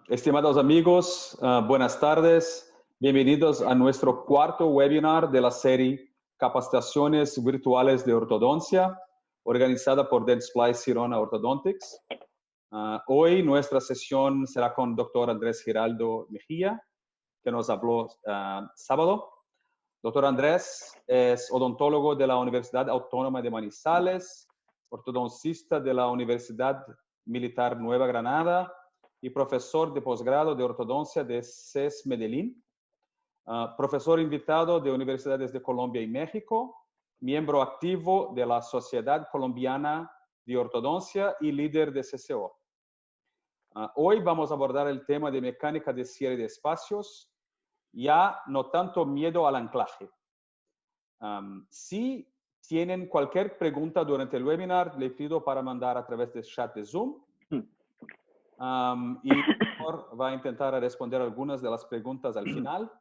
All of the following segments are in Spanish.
Estimados amigos, buenas tardes. Bienvenidos a nuestro cuarto webinar de la serie Capacitaciones Virtuales de Ortodoncia, organizada por Dentsply Sirona Orthodontics. Hoy nuestra sesión será con Dr. Andrés Giraldo Mejía, que nos habló sábado. Dr. Andrés es odontólogo de la Universidad Autónoma de Manizales, ortodoncista de la Universidad Militar Nueva Granada y profesor de posgrado de ortodoncia de CES Medellín, profesor invitado de universidades de Colombia y México, miembro activo de la Sociedad Colombiana de Ortodoncia y líder de CCO. Hoy vamos a abordar el tema de mecánica de cierre de espacios, ya no tanto miedo al anclaje. Si tienen cualquier pregunta durante el webinar, le pido para mandar a través del chat de Zoom. Y el doctor va a intentar responder algunas de las preguntas al final.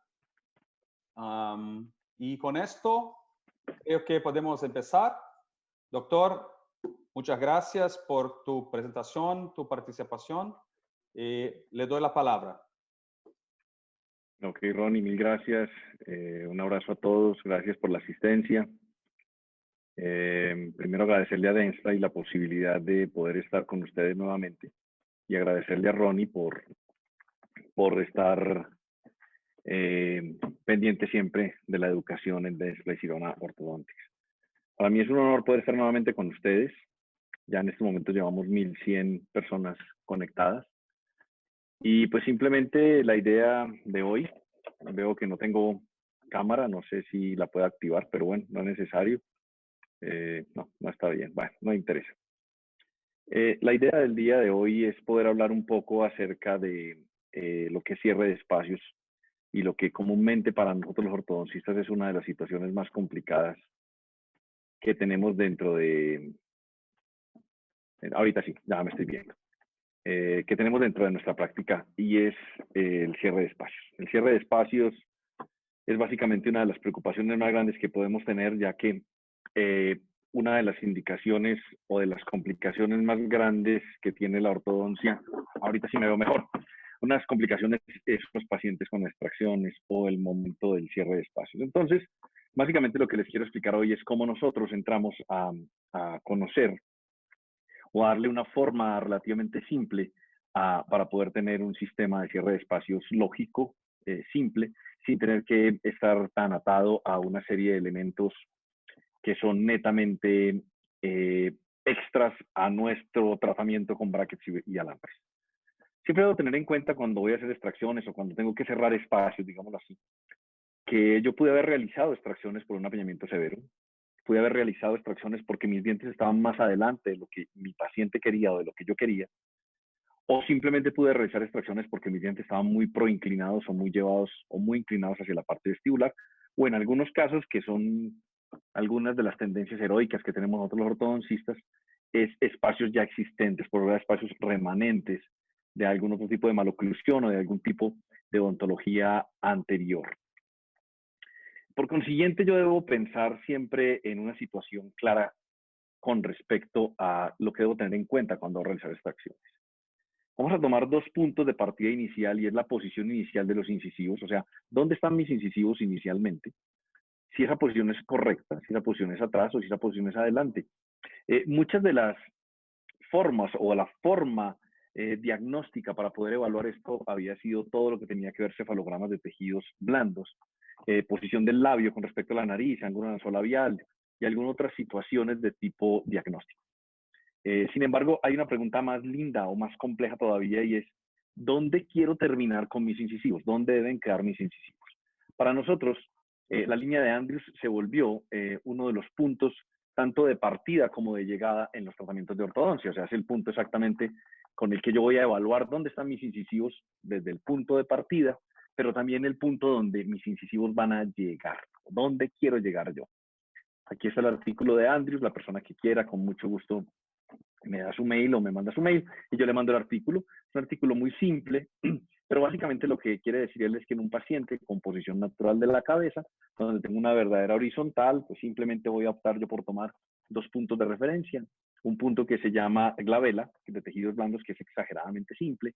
Y con esto creo que podemos empezar. Doctor, muchas gracias por tu presentación, tu participación. Le doy la palabra. Ok, Ronnie, mil gracias. Un abrazo a todos. Gracias por la asistencia. Primero agradecerle a Dentsply la posibilidad de poder estar con ustedes nuevamente y agradecerle a Ronnie por estar pendiente siempre de la educación en Dentsply Sirona Orthodontics. Para mí es un honor poder estar nuevamente con ustedes. Ya en este momento llevamos 1100 personas conectadas. Y pues simplemente la idea de hoy, veo que no tengo cámara, no sé si la puedo activar, pero bueno, no es necesario. No está bien, bueno, no interesa. La idea del día de hoy es poder hablar un poco acerca de lo que es cierre de espacios y lo que comúnmente para nosotros los ortodoncistas es una de las situaciones más complicadas que tenemos dentro de... Ahorita sí, ya me estoy viendo. Que tenemos dentro de nuestra práctica y es el cierre de espacios. El cierre de espacios es básicamente una de las preocupaciones más grandes que podemos tener, ya que una de las indicaciones o de las complicaciones más grandes que tiene la ortodoncia, ahorita sí me veo mejor, una de las complicaciones es los pacientes con extracciones o el momento del cierre de espacios. Entonces, básicamente lo que les quiero explicar hoy es cómo nosotros entramos a conocer o darle una forma relativamente simple para poder tener un sistema de cierre de espacios lógico, simple, sin tener que estar tan atado a una serie de elementos que son netamente extras a nuestro tratamiento con brackets y alambres. Siempre debo tener en cuenta cuando voy a hacer extracciones o cuando tengo que cerrar espacios, digámoslo así, que yo pude haber realizado extracciones por un apiñamiento severo, pude haber realizado extracciones porque mis dientes estaban más adelante de lo que mi paciente quería o de lo que yo quería, o simplemente pude realizar extracciones porque mis dientes estaban muy proinclinados o muy llevados o muy inclinados hacia la parte vestibular, o en algunos casos, que son algunas de las tendencias heroicas que tenemos nosotros los ortodoncistas, es espacios ya existentes, por lo espacios remanentes de algún otro tipo de maloclusión o de algún tipo de odontología anterior. Por consiguiente, yo debo pensar siempre en una situación clara con respecto a lo que debo tener en cuenta cuando voy a realizar extracciones. Vamos a tomar dos puntos de partida inicial y es la posición inicial de los incisivos, o sea, ¿dónde están mis incisivos inicialmente? Si esa posición es correcta, si esa posición es atrás o si esa posición es adelante. Muchas de las formas o la forma diagnóstica para poder evaluar esto había sido todo lo que tenía que ver cefalogramas de tejidos blandos, posición del labio con respecto a la nariz, ángulo nasolabial y algunas otras situaciones de tipo diagnóstico. Sin embargo, hay una pregunta más linda o más compleja todavía y es, ¿dónde quiero terminar con mis incisivos? ¿Dónde deben quedar mis incisivos? Para nosotros, la línea de Andrews se volvió uno de los puntos tanto de partida como de llegada en los tratamientos de ortodoncia. O sea, es el punto exactamente con el que yo voy a evaluar dónde están mis incisivos desde el punto de partida, pero también el punto donde mis incisivos van a llegar. ¿Dónde quiero llegar yo? Aquí está el artículo de Andrews, la persona que quiera, con mucho gusto me da su mail o me manda su mail y yo le mando el artículo. Es un artículo muy simple, pero básicamente lo que quiere decir él es que en un paciente con posición natural de la cabeza, donde tengo una verdadera horizontal, pues simplemente voy a optar yo por tomar dos puntos de referencia. Un punto que se llama glabela, de tejidos blandos, que es exageradamente simple,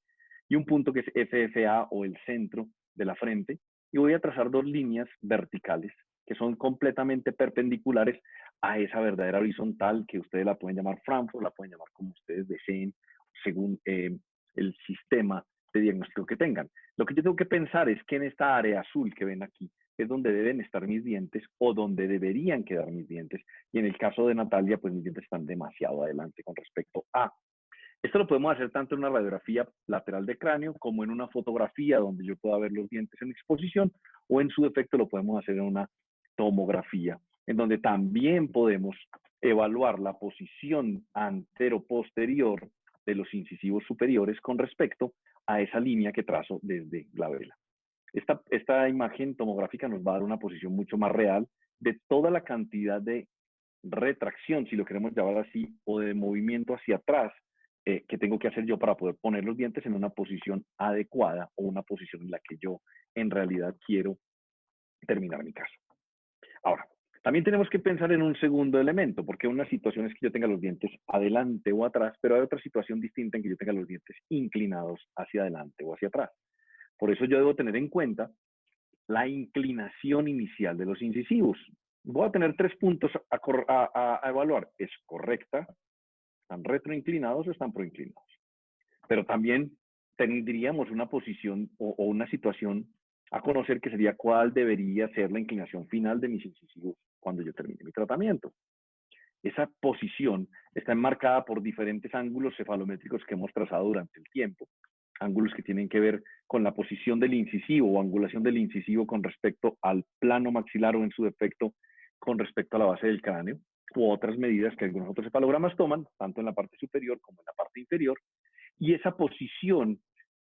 y un punto que es FFA o el centro de la frente, y voy a trazar dos líneas verticales que son completamente perpendiculares a esa verdadera horizontal que ustedes la pueden llamar Frankfurt, la pueden llamar como ustedes deseen, según el sistema de diagnóstico que tengan. Lo que yo tengo que pensar es que en esta área azul que ven aquí es donde deben estar mis dientes o donde deberían quedar mis dientes. Y en el caso de Natalia, pues mis dientes están demasiado adelante con respecto a. Esto lo podemos hacer tanto en una radiografía lateral de cráneo como en una fotografía donde yo pueda ver los dientes en exposición, o en su defecto lo podemos hacer en una tomografía, en donde también podemos evaluar la posición antero-posterior de los incisivos superiores con respecto a esa línea que trazo desde la vela. Esta imagen tomográfica nos va a dar una posición mucho más real de toda la cantidad de retracción, si lo queremos llamar así, o de movimiento hacia atrás que tengo que hacer yo para poder poner los dientes en una posición adecuada o una posición en la que yo en realidad quiero terminar mi caso. Ahora, también tenemos que pensar en un segundo elemento, porque una situación es que yo tenga los dientes adelante o atrás, pero hay otra situación distinta en que yo tenga los dientes inclinados hacia adelante o hacia atrás. Por eso yo debo tener en cuenta la inclinación inicial de los incisivos. Voy a tener 3 puntos a evaluar. ¿Es correcta? ¿Están retroinclinados o están proinclinados? Pero también tendríamos una posición o una situación a conocer que sería cuál debería ser la inclinación final de mis incisivos cuando yo termine mi tratamiento. Esa posición está enmarcada por diferentes ángulos cefalométricos que hemos trazado durante el tiempo. Ángulos que tienen que ver con la posición del incisivo o angulación del incisivo con respecto al plano maxilar o en su defecto con respecto a la base del cráneo, u otras medidas que algunos otros cefalogramas toman, tanto en la parte superior como en la parte inferior, y esa posición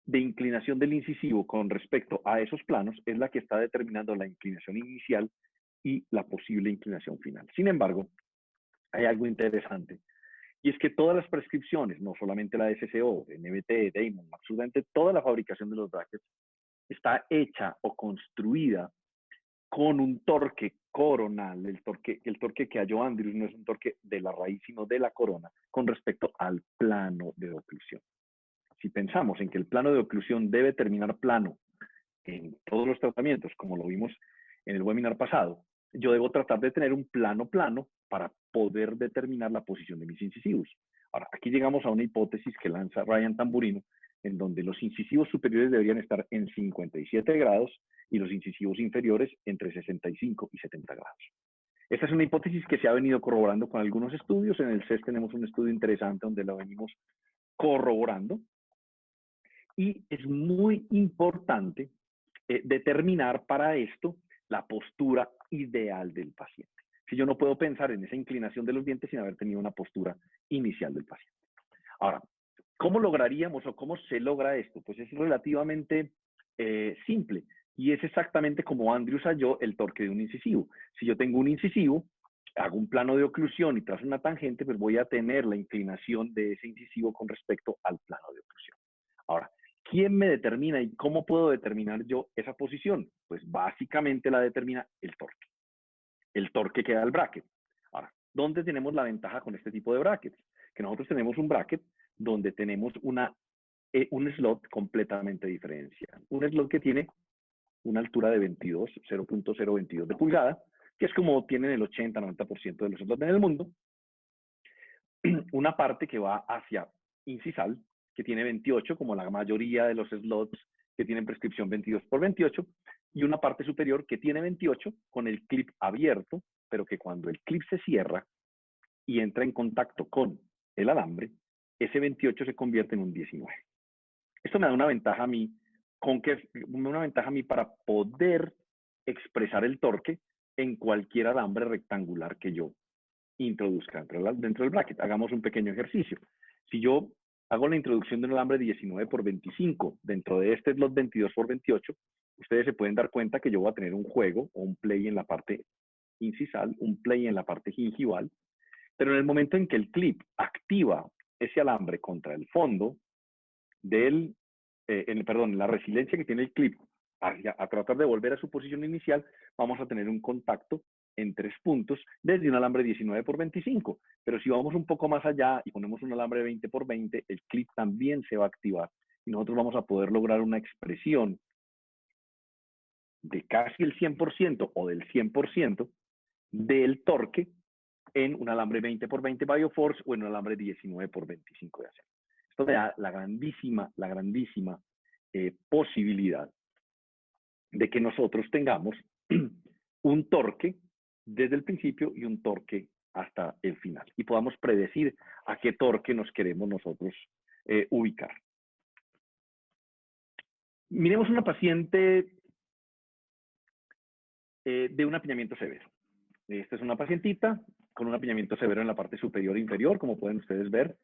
de inclinación del incisivo con respecto a esos planos es la que está determinando la inclinación inicial y la posible inclinación final. Sin embargo, hay algo interesante, y es que todas las prescripciones, no solamente la de SCO, NBT, Damon, absolutamente toda la fabricación de los brackets está hecha o construida con un torque coronal. El torque que halló Andrews no es un torque de la raíz, sino de la corona, con respecto al plano de oclusión. Si pensamos en que el plano de oclusión debe terminar plano en todos los tratamientos, como lo vimos en el webinar pasado, yo debo tratar de tener un plano para poder determinar la posición de mis incisivos. Ahora, aquí llegamos a una hipótesis que lanza Ryan Tamburino, en donde los incisivos superiores deberían estar en 57 grados y los incisivos inferiores entre 65 y 70 grados. Esta es una hipótesis que se ha venido corroborando con algunos estudios. En el CES tenemos un estudio interesante donde lo venimos corroborando. Y es muy importante determinar para esto la postura ideal del paciente. Si yo no puedo pensar en esa inclinación de los dientes sin haber tenido una postura inicial del paciente. Ahora, ¿cómo lograríamos o cómo se logra esto? Pues es relativamente simple y es exactamente como Andrews halló el torque de un incisivo. Si yo tengo un incisivo, hago un plano de oclusión y trazo una tangente, pues voy a tener la inclinación de ese incisivo con respecto al plano de oclusión. Ahora, ¿quién me determina y cómo puedo determinar yo esa posición? Pues básicamente la determina el torque que da el bracket. Ahora, ¿dónde tenemos la ventaja con este tipo de brackets? Que nosotros tenemos un bracket donde tenemos un slot completamente diferenciado. Un slot que tiene una altura de 0.022 de pulgada, que es como tienen el 80-90% de los slots en el mundo. Una parte que va hacia incisal, que tiene 28, como la mayoría de los slots que tienen prescripción 22 por 28, y una parte superior que tiene 28 con el clip abierto, pero que cuando el clip se cierra y entra en contacto con el alambre, ese 28 se convierte en un 19. Esto me da una ventaja a mí, para poder expresar el torque en cualquier alambre rectangular que yo introduzca dentro del bracket. Hagamos un pequeño ejercicio. Si yo hago la introducción de un alambre 19 por 25 dentro de este slot 22 por 28, ustedes se pueden dar cuenta que yo voy a tener un juego o un play en la parte incisal, un play en la parte gingival, pero en el momento en que el clip activa ese alambre contra el fondo del, la resiliencia que tiene el clip a tratar de volver a su posición inicial, vamos a tener un contacto en 3 puntos desde un alambre 19 por 25. Pero si vamos un poco más allá y ponemos un alambre 20 por 20, el clip también se va a activar y nosotros vamos a poder lograr una expresión de casi el 100% o del 100% del torque en un alambre 20x20 Bioforce o en un alambre 19x25 de acero. Esto me da la grandísima posibilidad de que nosotros tengamos un torque desde el principio y un torque hasta el final. Y podamos predecir a qué torque nos queremos nosotros ubicar. Miremos una paciente de un apiñamiento severo. Esta es una pacientita con un apiñamiento severo en la parte superior e inferior, como pueden ustedes ver.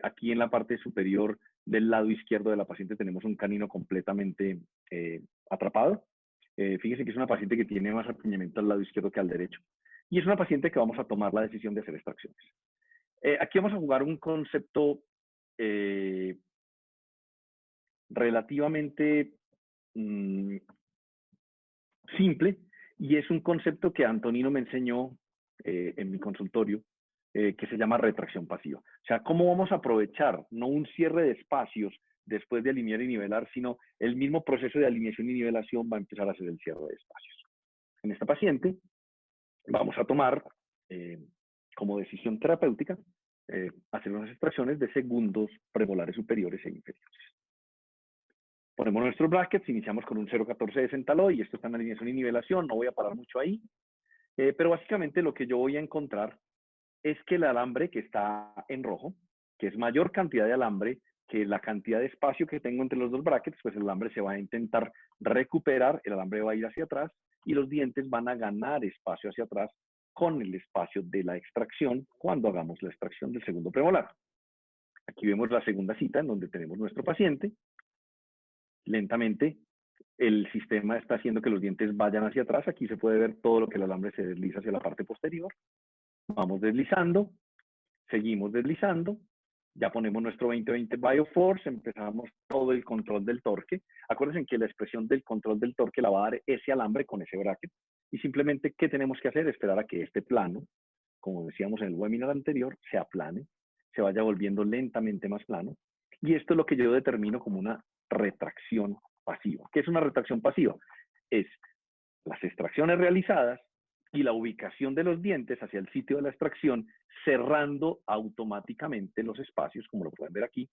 Aquí en la parte superior del lado izquierdo de la paciente tenemos un canino completamente atrapado. Fíjense que es una paciente que tiene más apiñamiento al lado izquierdo que al derecho. Y es una paciente que vamos a tomar la decisión de hacer extracciones. Aquí vamos a jugar un concepto relativamente simple, y es un concepto que Antonino me enseñó en mi consultorio, que se llama retracción pasiva. O sea, cómo vamos a aprovechar no un cierre de espacios después de alinear y nivelar, sino el mismo proceso de alineación y nivelación va a empezar a hacer el cierre de espacios. En esta paciente vamos a tomar como decisión terapéutica hacer unas extracciones de segundos premolares superiores e inferiores. Ponemos nuestros brackets, iniciamos con un 0.14 de Centaloy, y esto está en alineación y nivelación, no voy a parar mucho ahí, pero básicamente lo que yo voy a encontrar es que el alambre que está en rojo, que es mayor cantidad de alambre que la cantidad de espacio que tengo entre los dos brackets, pues el alambre se va a intentar recuperar, el alambre va a ir hacia atrás y los dientes van a ganar espacio hacia atrás con el espacio de la extracción cuando hagamos la extracción del segundo premolar. Aquí vemos la segunda cita en donde tenemos nuestro paciente. Lentamente el sistema está haciendo que los dientes vayan hacia atrás. Aquí se puede ver todo lo que el alambre se desliza hacia la parte posterior. Vamos deslizando, seguimos deslizando, ya ponemos nuestro 20-20 Bioforce, empezamos todo el control del torque. Acuérdense que la expresión del control del torque la va a dar ese alambre con ese bracket. Y simplemente, ¿qué tenemos que hacer? Esperar a que este plano, como decíamos en el webinar anterior, se aplane, se vaya volviendo lentamente más plano. Y esto es lo que yo determino como una retracción pasiva. ¿Qué es una retracción pasiva? Es las extracciones realizadas y la ubicación de los dientes hacia el sitio de la extracción, cerrando automáticamente los espacios, como lo pueden ver aquí,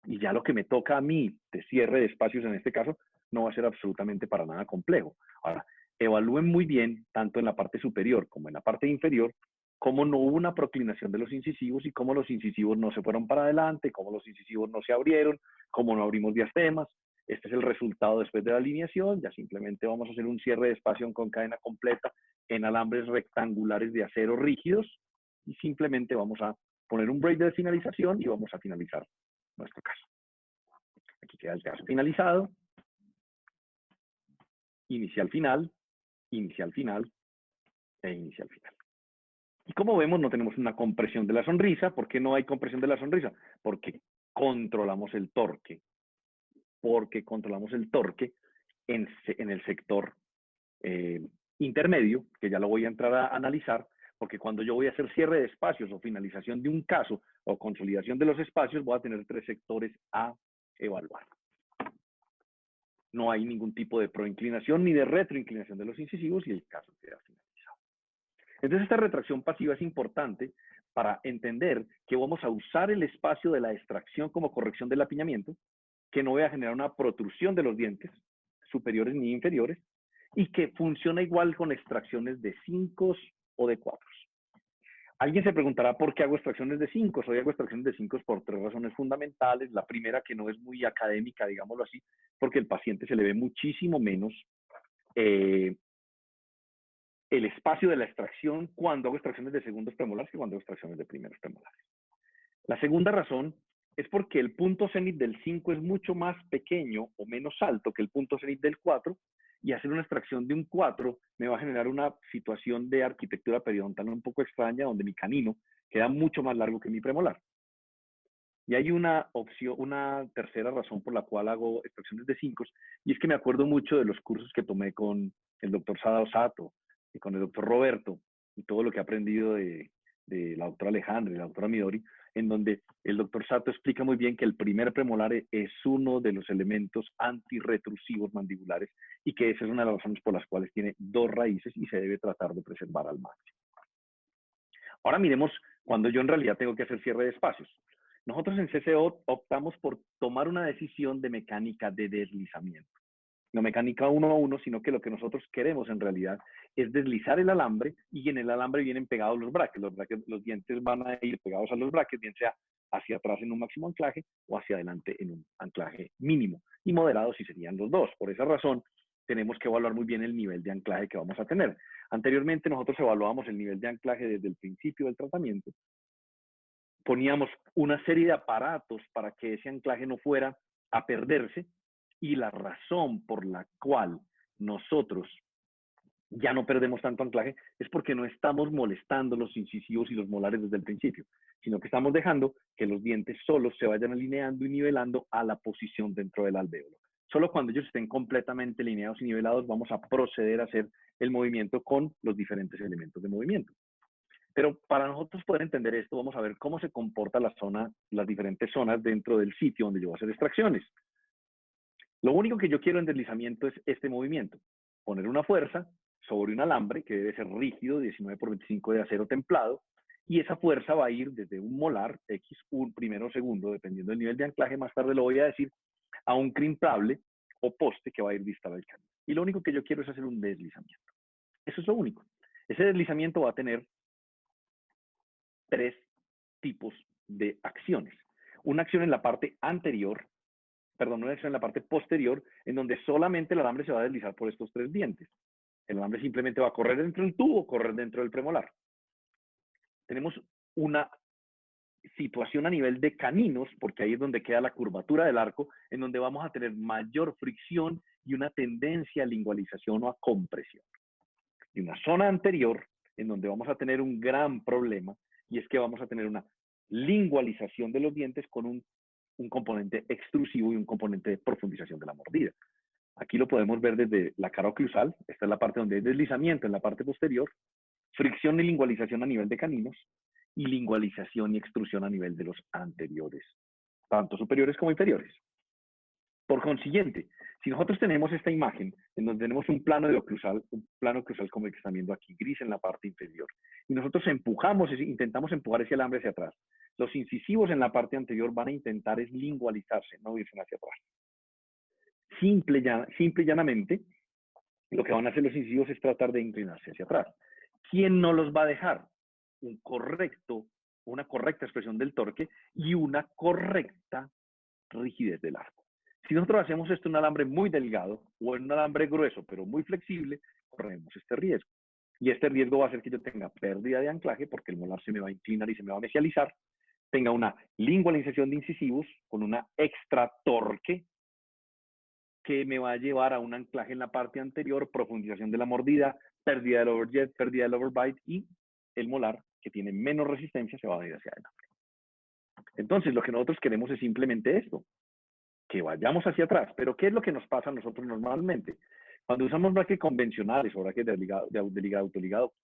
y ya lo que me toca a mí de cierre de espacios en este caso no va a ser absolutamente para nada complejo. Ahora, evalúen muy bien, tanto en la parte superior como en la parte inferior, cómo no hubo una proclinación de los incisivos y cómo los incisivos no se fueron para adelante, cómo los incisivos no se abrieron, cómo no abrimos diastemas. Este es el resultado después de la alineación. Ya simplemente vamos a hacer un cierre de espacio con cadena completa en alambres rectangulares de acero rígidos y simplemente vamos a poner un break de finalización y vamos a finalizar nuestro caso. Aquí queda el caso finalizado. Inicial final, inicial final e inicial final. Y como vemos, no tenemos una compresión de la sonrisa. ¿Por qué no hay compresión de la sonrisa? Porque controlamos el torque. Porque controlamos el torque en el sector intermedio, que ya lo voy a entrar a analizar, porque cuando yo voy a hacer cierre de espacios o finalización de un caso o consolidación de los espacios, voy a tener 3 sectores a evaluar. No hay ningún tipo de proinclinación ni de retroinclinación de los incisivos y el caso queda finalizado. Entonces, esta retracción pasiva es importante para entender que vamos a usar el espacio de la extracción como corrección del apiñamiento, que no voy a generar una protrusión de los dientes superiores ni inferiores, y que funciona igual con extracciones de 5 o de 4. Alguien se preguntará por qué hago extracciones de 5. Hoy hago extracciones de 5 por 3 razones fundamentales. La primera, que no es muy académica, digámoslo así, porque el paciente se le ve muchísimo menos el espacio de la extracción cuando hago extracciones de segundos premolares que cuando hago extracciones de primeros premolares. La segunda razón es porque el punto cenit del 5 es mucho más pequeño o menos alto que el punto cenit del 4, y hacer una extracción de un 4 me va a generar una situación de arquitectura periodontal un poco extraña, donde mi canino queda mucho más largo que mi premolar. Y hay una tercera razón por la cual hago extracciones de 5, y es que me acuerdo mucho de los cursos que tomé con el doctor Sadao Sato y con el doctor Roberto, y todo lo que he aprendido de la doctora Alejandra y la doctora Midori, en donde el doctor Sato explica muy bien que el primer premolar es uno de los elementos antirretrusivos mandibulares y que esa es una de las razones por las cuales tiene 2 raíces y se debe tratar de preservar al máximo. Ahora miremos cuando yo en realidad tengo que hacer cierre de espacios. Nosotros en CCO optamos por tomar una decisión de mecánica de deslizamiento. No mecánica 1 a 1, sino que lo que nosotros queremos en realidad es deslizar el alambre y en el alambre vienen pegados los brackets. Los dientes van a ir pegados a los brackets, bien sea hacia atrás en un máximo anclaje o hacia adelante en un anclaje mínimo. Y moderado si serían los dos. Por esa razón, tenemos que evaluar muy bien el nivel de anclaje que vamos a tener. Anteriormente nosotros evaluábamos el nivel de anclaje desde el principio del tratamiento. Poníamos una serie de aparatos para que ese anclaje no fuera a perderse, y la razón por la cual nosotros ya no perdemos tanto anclaje es porque no estamos molestando los incisivos y los molares desde el principio, sino que estamos dejando que los dientes solos se vayan alineando y nivelando a la posición dentro del alvéolo. Solo cuando ellos estén completamente alineados y nivelados vamos a proceder a hacer el movimiento con los diferentes elementos de movimiento. Pero para nosotros poder entender esto, vamos a ver cómo se comporta las diferentes zonas dentro del sitio donde yo voy a hacer extracciones. Lo único que yo quiero en deslizamiento es este movimiento. Poner una fuerza sobre un alambre que debe ser rígido, 19 por 25 de acero templado, y esa fuerza va a ir desde un molar, X1 primero o segundo, dependiendo del nivel de anclaje, más tarde lo voy a decir, a un crimplable o poste que va a ir distal al camino. Y lo único que yo quiero es hacer un deslizamiento. Eso es lo único. Ese deslizamiento va a tener 3 tipos de acciones. Una acción en la parte anterior, una acción en la parte posterior, en donde solamente el alambre se va a deslizar por estos 3 dientes. El alambre simplemente va a correr dentro del tubo o correr dentro del premolar. Tenemos una situación a nivel de caninos, porque ahí es donde queda la curvatura del arco, en donde vamos a tener mayor fricción y una tendencia a lingualización o a compresión. Y una zona anterior, en donde vamos a tener un gran problema, y es que vamos a tener una lingualización de los dientes con un componente extrusivo y un componente de profundización de la mordida. Aquí lo podemos ver desde la cara oclusal. Esta es la parte donde hay deslizamiento en la parte posterior, fricción y lingualización a nivel de caninos, y lingualización y extrusión a nivel de los anteriores, tanto superiores como inferiores. Por consiguiente, si nosotros tenemos esta imagen en donde tenemos un plano oclusal como el que están viendo aquí, gris en la parte inferior, y nosotros intentamos empujar ese alambre hacia atrás, los incisivos en la parte anterior van a intentar es lingualizarse, no irse hacia atrás. Simple y llanamente, lo que van a hacer los incisivos es tratar de inclinarse hacia atrás. ¿Quién no los va a dejar? Una correcta expresión del torque y una correcta rigidez del arco. Si nosotros hacemos esto en un alambre muy delgado o en un alambre grueso, pero muy flexible, corremos este riesgo. Y este riesgo va a hacer que yo tenga pérdida de anclaje porque el molar se me va a inclinar y se me va a mesializar, tenga una lingualización de incisivos con una extra torque que me va a llevar a un anclaje en la parte anterior, profundización de la mordida, pérdida del overjet, pérdida del overbite, y el molar, que tiene menos resistencia, se va a ir hacia adelante. Entonces, lo que nosotros queremos es simplemente esto, que vayamos hacia atrás. Pero, ¿qué es lo que nos pasa a nosotros normalmente? Cuando usamos brackets convencionales o brackets de ligado autoligado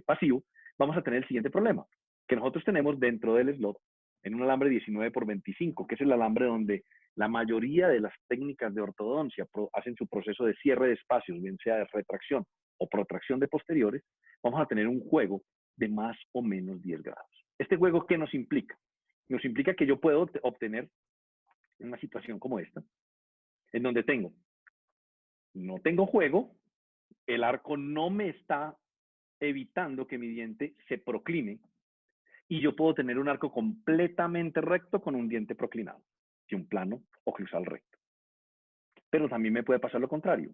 pasivo, vamos a tener el siguiente problema, que nosotros tenemos dentro del slot, en un alambre 19 por 25, que es el alambre donde la mayoría de las técnicas de ortodoncia hacen su proceso de cierre de espacios, bien sea de retracción o protracción de posteriores, vamos a tener un juego de más o menos 10 grados. ¿Este juego qué nos implica? Nos implica que yo puedo obtener una situación como esta, en donde no tengo juego, el arco no me está evitando que mi diente se procline, y yo puedo tener un arco completamente recto con un diente proclinado, y un plano oclusal recto. Pero también me puede pasar lo contrario,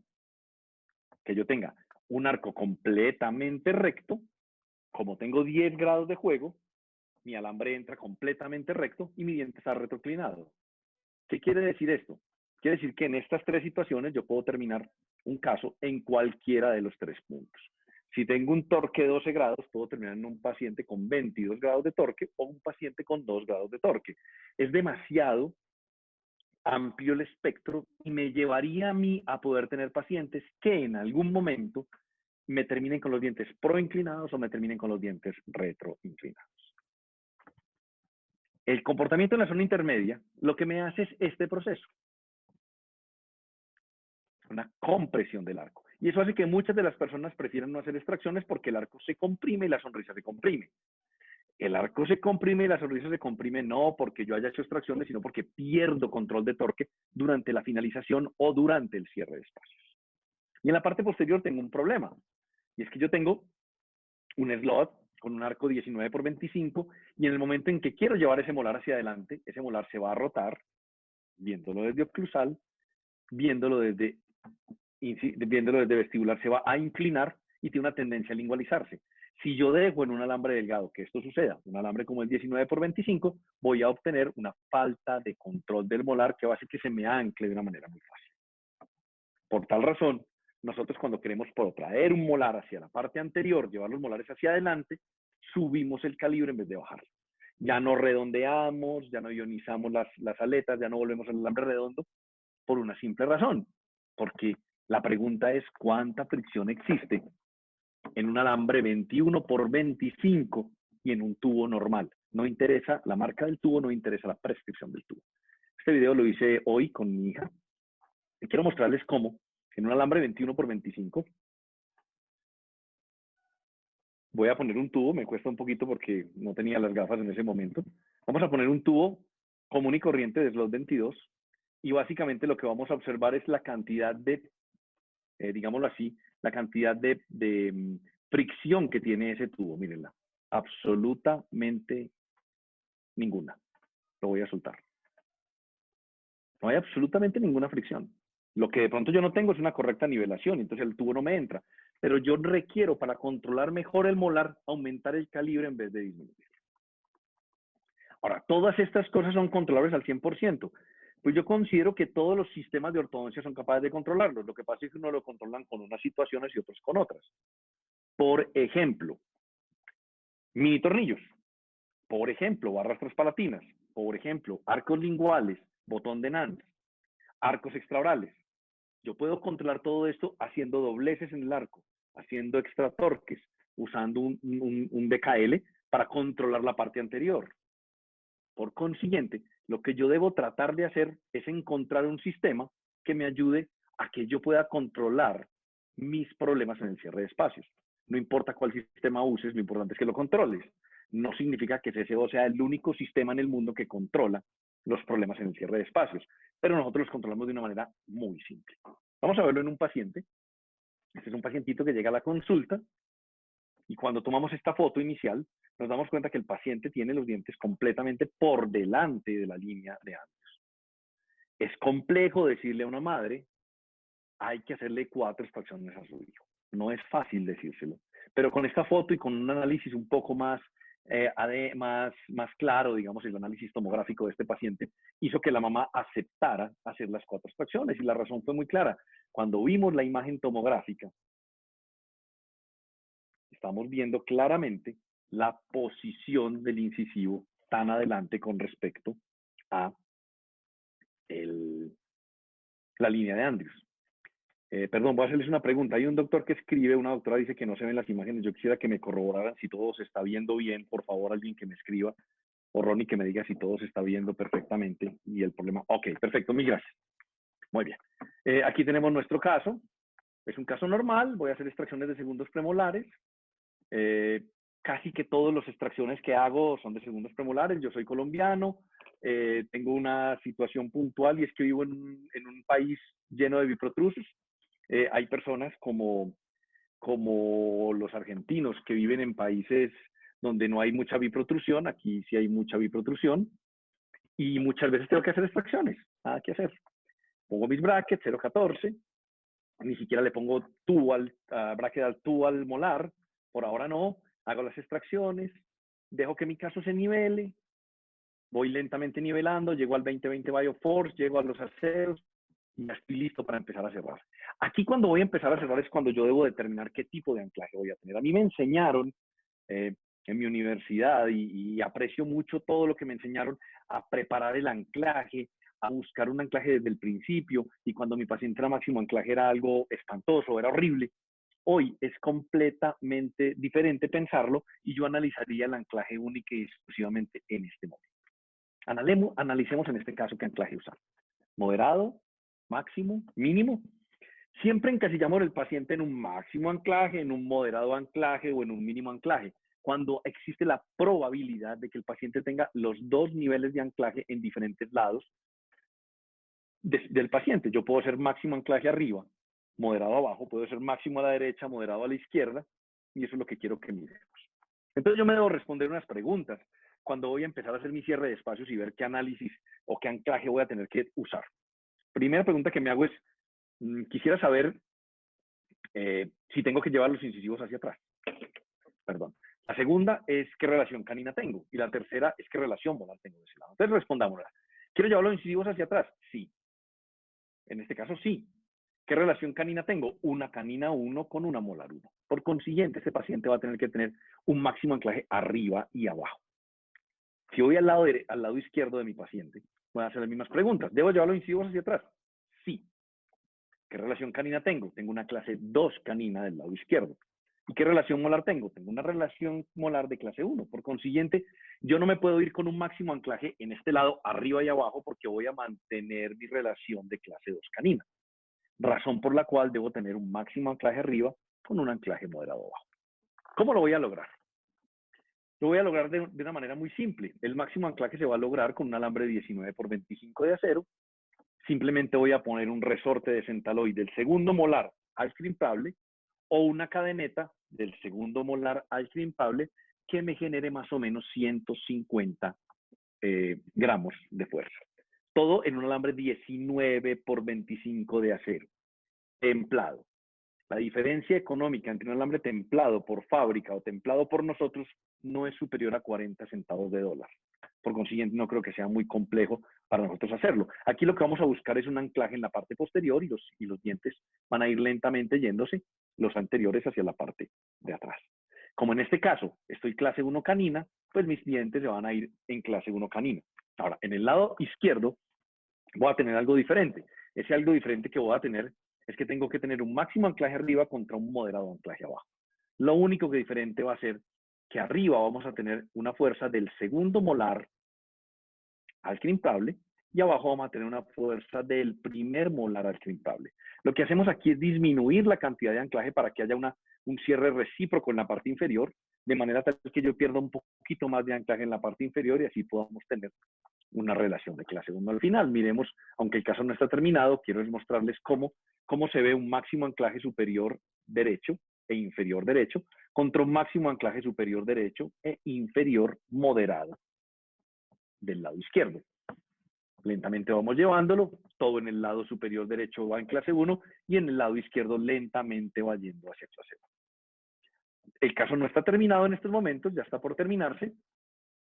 que yo tenga un arco completamente recto, como tengo 10 grados de juego, mi alambre entra completamente recto y mi diente está retroclinado. ¿Qué quiere decir esto? Quiere decir que en estas 3 situaciones yo puedo terminar un caso en cualquiera de los 3 puntos. Si tengo un torque de 12 grados, puedo terminar en un paciente con 22 grados de torque o un paciente con 2 grados de torque. Es demasiado amplio el espectro y me llevaría a mí a poder tener pacientes que en algún momento me terminen con los dientes proinclinados o me terminen con los dientes retroinclinados. El comportamiento en la zona intermedia lo que me hace es este proceso, una compresión del arco. Y eso hace que muchas de las personas prefieran no hacer extracciones porque el arco se comprime y la sonrisa se comprime. El arco se comprime y la sonrisa se comprime no porque yo haya hecho extracciones, sino porque pierdo control de torque durante la finalización o durante el cierre de espacios. Y en la parte posterior tengo un problema, y es que yo tengo un slot con un arco 19 por 25, y en el momento en que quiero llevar ese molar hacia adelante, ese molar se va a rotar, viéndolo desde oclusal, viéndolo desde vestibular, se va a inclinar y tiene una tendencia a lingualizarse. Si yo dejo en un alambre delgado que esto suceda, un alambre como el 19 por 25, voy a obtener una falta de control del molar que va a hacer que se me ancle de una manera muy fácil. Por tal razón, nosotros cuando queremos protraer un molar hacia la parte anterior, llevar los molares hacia adelante, subimos el calibre en vez de bajarlo. Ya no redondeamos, ya no ionizamos las aletas, ya no volvemos al alambre redondo, por una simple razón, porque la pregunta es cuánta fricción existe en un alambre 21 por 25 y en un tubo normal. No interesa la marca del tubo, no interesa la prescripción del tubo. Este video lo hice hoy con mi hija y quiero mostrarles cómo en un alambre 21 por 25 voy a poner un tubo, me cuesta un poquito porque no tenía las gafas en ese momento. Vamos a poner un tubo común y corriente de slot 22 y básicamente lo que vamos a observar es la cantidad de, digámoslo así, la cantidad de fricción que tiene ese tubo, mírenla, absolutamente ninguna. Lo voy a soltar. No hay absolutamente ninguna fricción. Lo que de pronto yo no tengo es una correcta nivelación, entonces el tubo no me entra. Pero yo requiero, para controlar mejor el molar, aumentar el calibre en vez de disminuir. Ahora, todas estas cosas son controlables al 100%. Pues yo considero que todos los sistemas de ortodoncia son capaces de controlarlos. Lo que pasa es que uno lo controlan con unas situaciones y otros con otras. Por ejemplo, mini tornillos. Por ejemplo, barras transpalatinas. Por ejemplo, arcos linguales, botón de Nance, arcos extraorales. Yo puedo controlar todo esto haciendo dobleces en el arco, haciendo extra torques, usando un BKL para controlar la parte anterior. Por consiguiente, lo que yo debo tratar de hacer es encontrar un sistema que me ayude a que yo pueda controlar mis problemas en el cierre de espacios. No importa cuál sistema uses, lo importante es que lo controles. No significa que CCO sea el único sistema en el mundo que controla los problemas en el cierre de espacios, pero nosotros los controlamos de una manera muy simple. Vamos a verlo en un paciente. Este es un pacientito que llega a la consulta y cuando tomamos esta foto inicial, nos damos cuenta que el paciente tiene los dientes completamente por delante de la línea de Andrews. Es complejo decirle a una madre, hay que hacerle 4 extracciones a su hijo. No es fácil decírselo. Pero con esta foto y con un análisis un poco más claro, digamos, el análisis tomográfico de este paciente, hizo que la mamá aceptara hacer las 4 extracciones. Y la razón fue muy clara. Cuando vimos la imagen tomográfica, estamos viendo claramente la posición del incisivo tan adelante con respecto a la línea de Andrews. Perdón, voy a hacerles una pregunta. Hay un doctor que escribe, una doctora dice que no se ven las imágenes. Yo quisiera que me corroboraran si todo se está viendo bien. Por favor, alguien que me escriba, o Ronnie que me diga si todo se está viendo perfectamente y el problema. Ok, perfecto, mil gracias. Muy bien. Aquí tenemos nuestro caso. Es un caso normal. Voy a hacer extracciones de segundos premolares. Casi que todas las extracciones que hago son de segundos premolares. Yo soy colombiano. Tengo una situación puntual y es que vivo en un país lleno de biprotrusos. Hay personas como los argentinos que viven en países donde no hay mucha biprotrusión. Aquí sí hay mucha biprotrusión y muchas veces tengo que hacer extracciones. Nada que hacer. Pongo mis brackets 0.14, ni siquiera le pongo bracket al tubo al molar. Por ahora no. Hago las extracciones, dejo que mi caso se nivele, voy lentamente nivelando, llego al 20-20 Bioforce, llego a los aseos y ya estoy listo para empezar a cerrar. Aquí cuando voy a empezar a cerrar es cuando yo debo determinar qué tipo de anclaje voy a tener. A mí me enseñaron en mi universidad y aprecio mucho todo lo que me enseñaron a preparar el anclaje, a buscar un anclaje desde el principio, y cuando mi paciente era máximo anclaje era algo espantoso, era horrible. Hoy es completamente diferente pensarlo y yo analizaría el anclaje único y exclusivamente en este momento. Analicemos en este caso qué anclaje usar. Moderado, máximo, mínimo. Siempre encasillamos al paciente en un máximo anclaje, en un moderado anclaje o en un mínimo anclaje, cuando existe la probabilidad de que el paciente tenga los dos niveles de anclaje en diferentes lados del paciente. Yo puedo ser máximo anclaje arriba, moderado abajo, puedo ser máximo a la derecha, moderado a la izquierda, y eso es lo que quiero que miremos. Entonces yo me debo responder unas preguntas cuando voy a empezar a hacer mi cierre de espacios y ver qué análisis o qué anclaje voy a tener que usar. Primera pregunta que me hago es, quisiera saber si tengo que llevar los incisivos hacia atrás. Perdón. La segunda es qué relación canina tengo. Y la tercera es qué relación molar tengo de ese lado. Entonces respondámosla. ¿Quiero llevar los incisivos hacia atrás? Sí. En este caso, sí. ¿Qué relación canina tengo? Una canina 1 con una molar 1. Por consiguiente, este paciente va a tener que tener un máximo anclaje arriba y abajo. Si voy al lado izquierdo de mi paciente, voy a hacer las mismas preguntas. ¿Debo llevar los incisivos hacia atrás? Sí. ¿Qué relación canina tengo? Tengo una clase 2 canina del lado izquierdo. ¿Y qué relación molar tengo? Tengo una relación molar de clase 1. Por consiguiente, yo no me puedo ir con un máximo anclaje en este lado, arriba y abajo, porque voy a mantener mi relación de clase 2 canina. Razón por la cual debo tener un máximo anclaje arriba con un anclaje moderado abajo. ¿Cómo lo voy a lograr? Lo voy a lograr de una manera muy simple. El máximo anclaje se va a lograr con un alambre 19 por 25 de acero. Simplemente voy a poner un resorte de Centaloid del segundo molar al crimpable o una cadeneta del segundo molar al crimpable que me genere más o menos 150 gramos de fuerza. Todo en un alambre 19 por 25 de acero, templado. La diferencia económica entre un alambre templado por fábrica o templado por nosotros no es superior a 40 centavos de dólar. Por consiguiente, no creo que sea muy complejo para nosotros hacerlo. Aquí lo que vamos a buscar es un anclaje en la parte posterior y los dientes van a ir lentamente yéndose los anteriores hacia la parte de atrás. Como en este caso estoy clase 1 canina, pues mis dientes se van a ir en clase 1 canina. Ahora, en el lado izquierdo voy a tener algo diferente. Ese algo diferente que voy a tener es que tengo que tener un máximo anclaje arriba contra un moderado anclaje abajo. Lo único que diferente va a ser que arriba vamos a tener una fuerza del segundo molar al crimpable y abajo vamos a tener una fuerza del primer molar al crimpable. Lo que hacemos aquí es disminuir la cantidad de anclaje para que haya un cierre recíproco en la parte inferior, de manera tal que yo pierda un poquito más de anclaje en la parte inferior y así podamos tener una relación de clase 1 al final. Miremos, aunque el caso no está terminado, quiero mostrarles cómo se ve un máximo anclaje superior derecho e inferior derecho contra un máximo anclaje superior derecho e inferior moderado del lado izquierdo. Lentamente vamos llevándolo, todo en el lado superior derecho va en clase 1 y en el lado izquierdo lentamente va yendo hacia clase 1. El caso no está terminado en estos momentos, ya está por terminarse,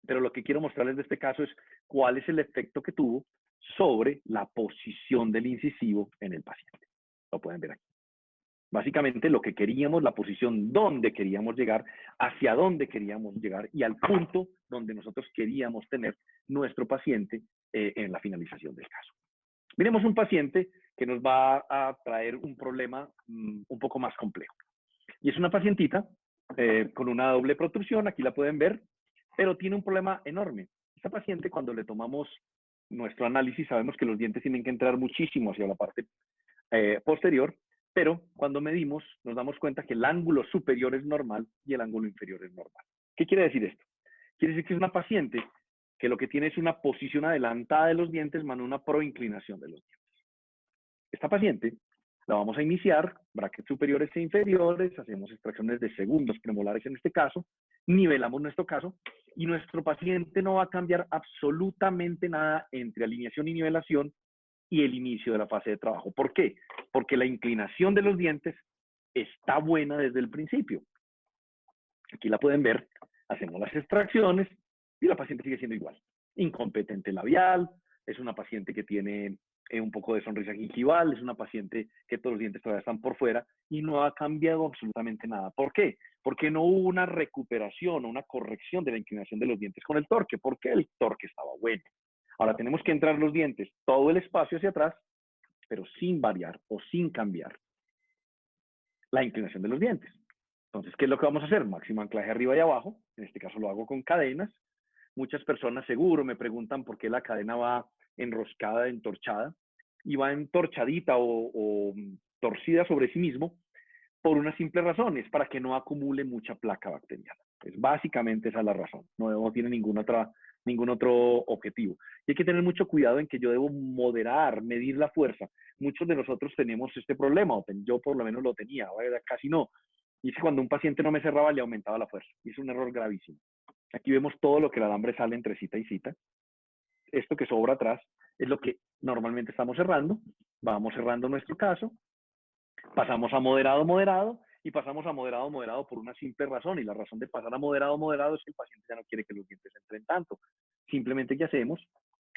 pero lo que quiero mostrarles de este caso es cuál es el efecto que tuvo sobre la posición del incisivo en el paciente. Lo pueden ver aquí. Básicamente lo que queríamos, la posición donde queríamos llegar, hacia dónde queríamos llegar y al punto donde nosotros queríamos tener nuestro paciente en la finalización del caso. Miremos un paciente que nos va a traer un problema un poco más complejo. Y es una pacientita con una doble protrusión, aquí la pueden ver, pero tiene un problema enorme. Esta paciente, cuando le tomamos nuestro análisis, sabemos que los dientes tienen que entrar muchísimo hacia la parte posterior, pero cuando medimos nos damos cuenta que el ángulo superior es normal y el ángulo inferior es normal. ¿Qué quiere decir esto? Quiere decir que es una paciente que lo que tiene es una posición adelantada de los dientes más una proinclinación de los dientes. Esta paciente la vamos a iniciar, brackets superiores e inferiores, hacemos extracciones de segundos premolares en este caso, nivelamos nuestro caso y nuestro paciente no va a cambiar absolutamente nada entre alineación y nivelación y el inicio de la fase de trabajo. ¿Por qué? Porque la inclinación de los dientes está buena desde el principio. Aquí la pueden ver, hacemos las extracciones y la paciente sigue siendo igual. Incompetente labial, es una paciente que tiene un poco de sonrisa gingival, es una paciente que todos los dientes todavía están por fuera y no ha cambiado absolutamente nada. ¿Por qué? Porque no hubo una recuperación o una corrección de la inclinación de los dientes con el torque, porque el torque estaba bueno. Ahora tenemos que entrar los dientes todo el espacio hacia atrás, pero sin variar o sin cambiar la inclinación de los dientes. Entonces, ¿qué es lo que vamos a hacer? Máximo anclaje arriba y abajo. En este caso lo hago con cadenas. Muchas personas seguro me preguntan por qué la cadena va enroscada, entorchada, y va entorchadita o torcida sobre sí mismo por una simple razón, es para que no acumule mucha placa bacteriana. Es básicamente esa es la razón, no tiene ningún otro objetivo. Y hay que tener mucho cuidado en que yo debo moderar, medir la fuerza. Muchos de nosotros tenemos este problema, yo por lo menos lo tenía, casi no. Y es que cuando un paciente no me cerraba, le aumentaba la fuerza. Y es un error gravísimo. Aquí vemos todo lo que el alambre sale entre cita y cita. Esto que sobra atrás es lo que normalmente estamos cerrando. Vamos cerrando nuestro caso, pasamos a moderado, moderado, y pasamos a moderado, moderado por una simple razón. Y la razón de pasar a moderado, moderado es que el paciente ya no quiere que los dientes entren tanto. Simplemente, ¿qué hacemos?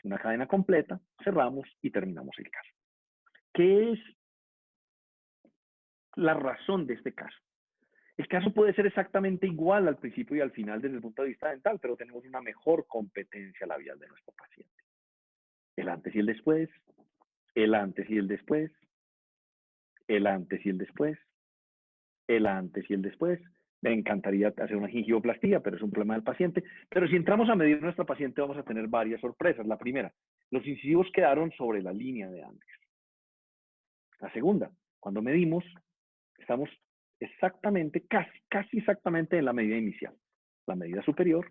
Una cadena completa, cerramos y terminamos el caso. ¿Qué es la razón de este caso? El caso puede ser exactamente igual al principio y al final desde el punto de vista dental, pero tenemos una mejor competencia labial de nuestro paciente. El antes y el después, el antes y el después, el antes y el después, el antes y el después. Me encantaría hacer una gingivoplastía, pero es un problema del paciente. Pero si entramos a medir a nuestro paciente, vamos a tener varias sorpresas. La primera, los incisivos quedaron sobre la línea de Andrews. La segunda, cuando medimos, estamos exactamente, casi exactamente en la medida inicial. La medida superior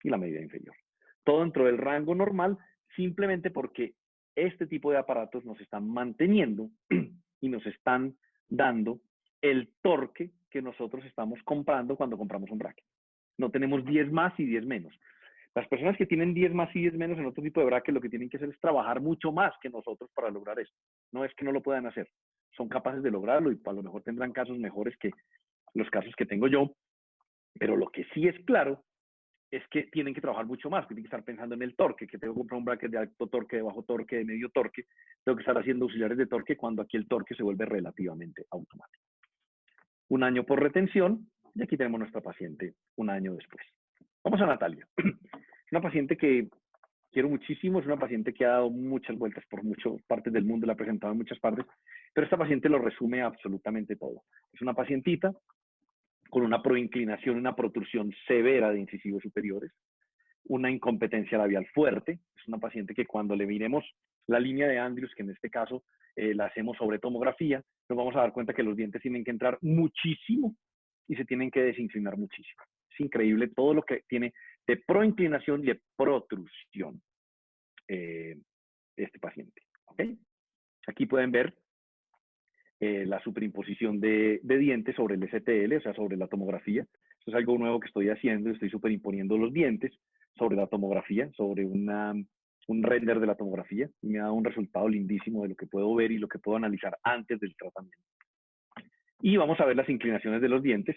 y la medida inferior. Todo dentro del rango normal, simplemente porque este tipo de aparatos nos están manteniendo y nos están dando el torque que nosotros estamos comprando cuando compramos un bracket. No tenemos 10 más y 10 menos. Las personas que tienen 10 más y 10 menos en otro tipo de bracket lo que tienen que hacer es trabajar mucho más que nosotros para lograr esto. No es que no lo puedan hacer, son capaces de lograrlo y a lo mejor tendrán casos mejores que los casos que tengo yo, pero lo que sí es claro es que tienen que trabajar mucho más, tienen que estar pensando en el torque, que tengo que comprar un bracket de alto torque, de bajo torque, de medio torque, tengo que estar haciendo auxiliares de torque cuando aquí el torque se vuelve relativamente automático. Un año por retención, y aquí tenemos nuestra paciente un año después. Vamos a Natalia. Es una paciente que quiero muchísimo, es una paciente que ha dado muchas vueltas por muchas partes del mundo, la ha presentado en muchas partes, pero esta paciente lo resume absolutamente todo. Es una pacientita con una proinclinación, una protrusión severa de incisivos superiores, una incompetencia labial fuerte. Es una paciente que cuando le miremos la línea de Andrews, que en este caso la hacemos sobre tomografía, nos vamos a dar cuenta que los dientes tienen que entrar muchísimo y se tienen que desinclinar muchísimo. Es increíble todo lo que tiene de proinclinación y de protrusión este paciente. ¿Okay? Aquí pueden ver la superimposición de dientes sobre el STL, o sea, sobre la tomografía. Eso es algo nuevo que estoy haciendo, estoy superimponiendo los dientes sobre la tomografía, sobre un render de la tomografía, y me ha dado un resultado lindísimo de lo que puedo ver y lo que puedo analizar antes del tratamiento. Y vamos a ver las inclinaciones de los dientes.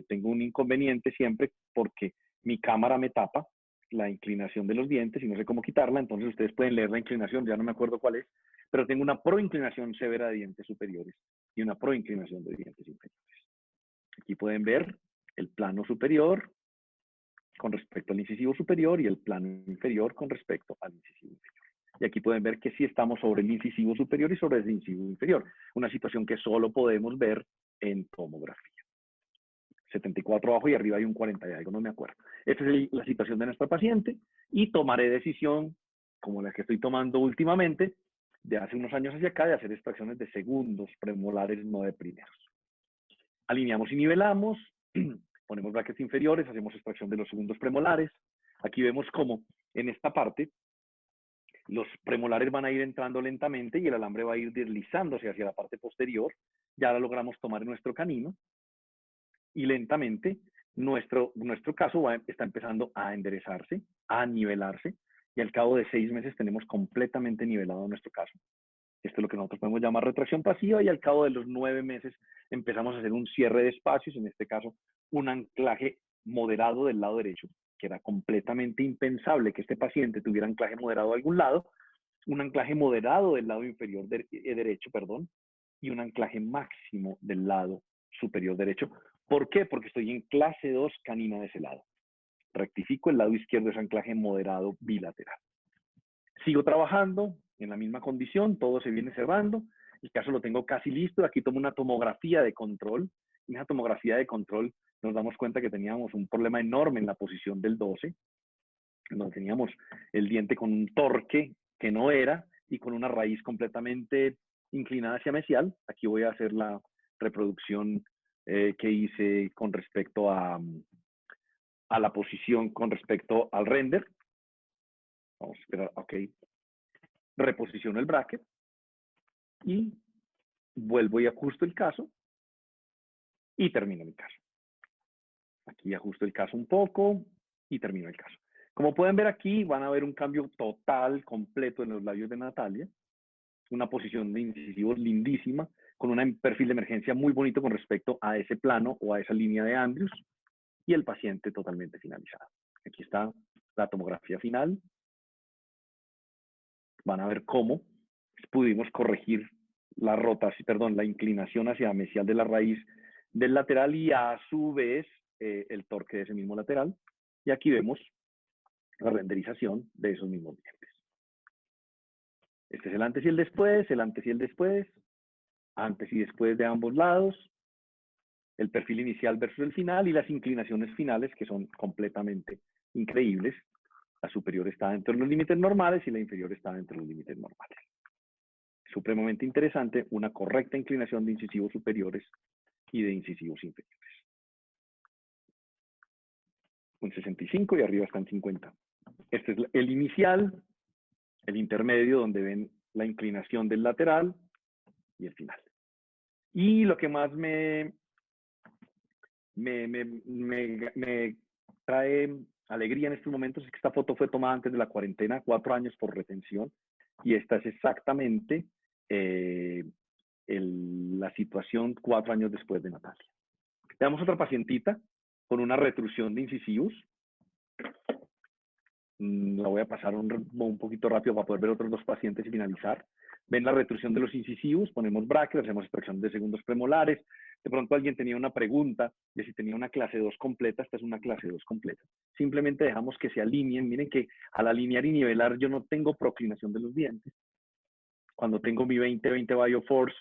Tengo un inconveniente siempre porque mi cámara me tapa la inclinación de los dientes y no sé cómo quitarla, entonces ustedes pueden leer la inclinación, ya no me acuerdo cuál es, pero tengo una proinclinación severa de dientes superiores y una proinclinación de dientes inferiores. Aquí pueden ver el plano superior con respecto al incisivo superior y el plano inferior con respecto al incisivo inferior. Y aquí pueden ver que sí estamos sobre el incisivo superior y sobre el incisivo inferior, una situación que solo podemos ver en tomografía. 74 abajo y arriba hay un 40 y algo, no me acuerdo. Esta es la situación de nuestra paciente y tomaré decisión, como la que estoy tomando últimamente, de hace unos años hacia acá, de hacer extracciones de segundos premolares, no de primeros. Alineamos y nivelamos, ponemos brackets inferiores, hacemos extracción de los segundos premolares. Aquí vemos cómo en esta parte los premolares van a ir entrando lentamente y el alambre va a ir deslizándose hacia la parte posterior. Ya la logramos tomar en nuestro canino y lentamente nuestro caso está empezando a enderezarse, a nivelarse, y al cabo de 6 meses tenemos completamente nivelado nuestro caso. Esto es lo que nosotros podemos llamar retracción pasiva, y al cabo de los 9 meses empezamos a hacer un cierre de espacios, en este caso un anclaje moderado del lado derecho, que era completamente impensable que este paciente tuviera anclaje moderado a algún lado, un anclaje moderado del lado inferior derecho, y un anclaje máximo del lado superior derecho. ¿Por qué? Porque estoy en clase 2 canina de ese lado. Rectifico, el lado izquierdo es anclaje moderado bilateral. Sigo trabajando en la misma condición, todo se viene cerrando. El caso lo tengo casi listo. Aquí tomo una tomografía de control. En esa tomografía de control nos damos cuenta que teníamos un problema enorme en la posición del 12. donde teníamos el diente con un torque que no era y con una raíz completamente inclinada hacia mesial. Aquí voy a hacer la reproducción que hice con respecto a la posición con respecto al render. Vamos a esperar, ok. Reposiciono el bracket y vuelvo y ajusto el caso y termino mi caso. Aquí ajusto el caso un poco y termino el caso. Como pueden ver aquí, van a ver un cambio total, completo en los labios de Natalia. Una posición de incisivos lindísima, con un perfil de emergencia muy bonito con respecto a ese plano o a esa línea de Andrews, y el paciente totalmente finalizado. Aquí está la tomografía final. Van a ver cómo pudimos corregir la rotación, perdón, la inclinación hacia mesial de la raíz del lateral y a su vez el torque de ese mismo lateral. Y aquí vemos la renderización de esos mismos dientes. Este es el antes y el después, el antes y el después, antes y después de ambos lados, el perfil inicial versus el final y las inclinaciones finales que son completamente increíbles. La superior está dentro de los límites normales y la inferior está dentro de los límites normales. Supremamente interesante, una correcta inclinación de incisivos superiores y de incisivos inferiores. Un 65 y arriba está en 50. Este es el inicial, el intermedio donde ven la inclinación del lateral y el final. Y lo que más me trae alegría en estos momentos es que esta foto fue tomada antes de la cuarentena, 4 años por retención, y esta es exactamente la situación 4 años después de Natalia. Veamos otra pacientita con una retrusión de incisivos. La voy a pasar un poquito rápido para poder ver otros 2 pacientes y finalizar. Ven la retrusión de los incisivos, ponemos brackets, hacemos extracción de segundos premolares. De pronto alguien tenía una pregunta de si tenía una clase 2 completa. Esta es una clase 2 completa. Simplemente dejamos que se alineen. Miren que al alinear y nivelar yo no tengo proclinación de los dientes. Cuando tengo mi 20-20 Bioforce,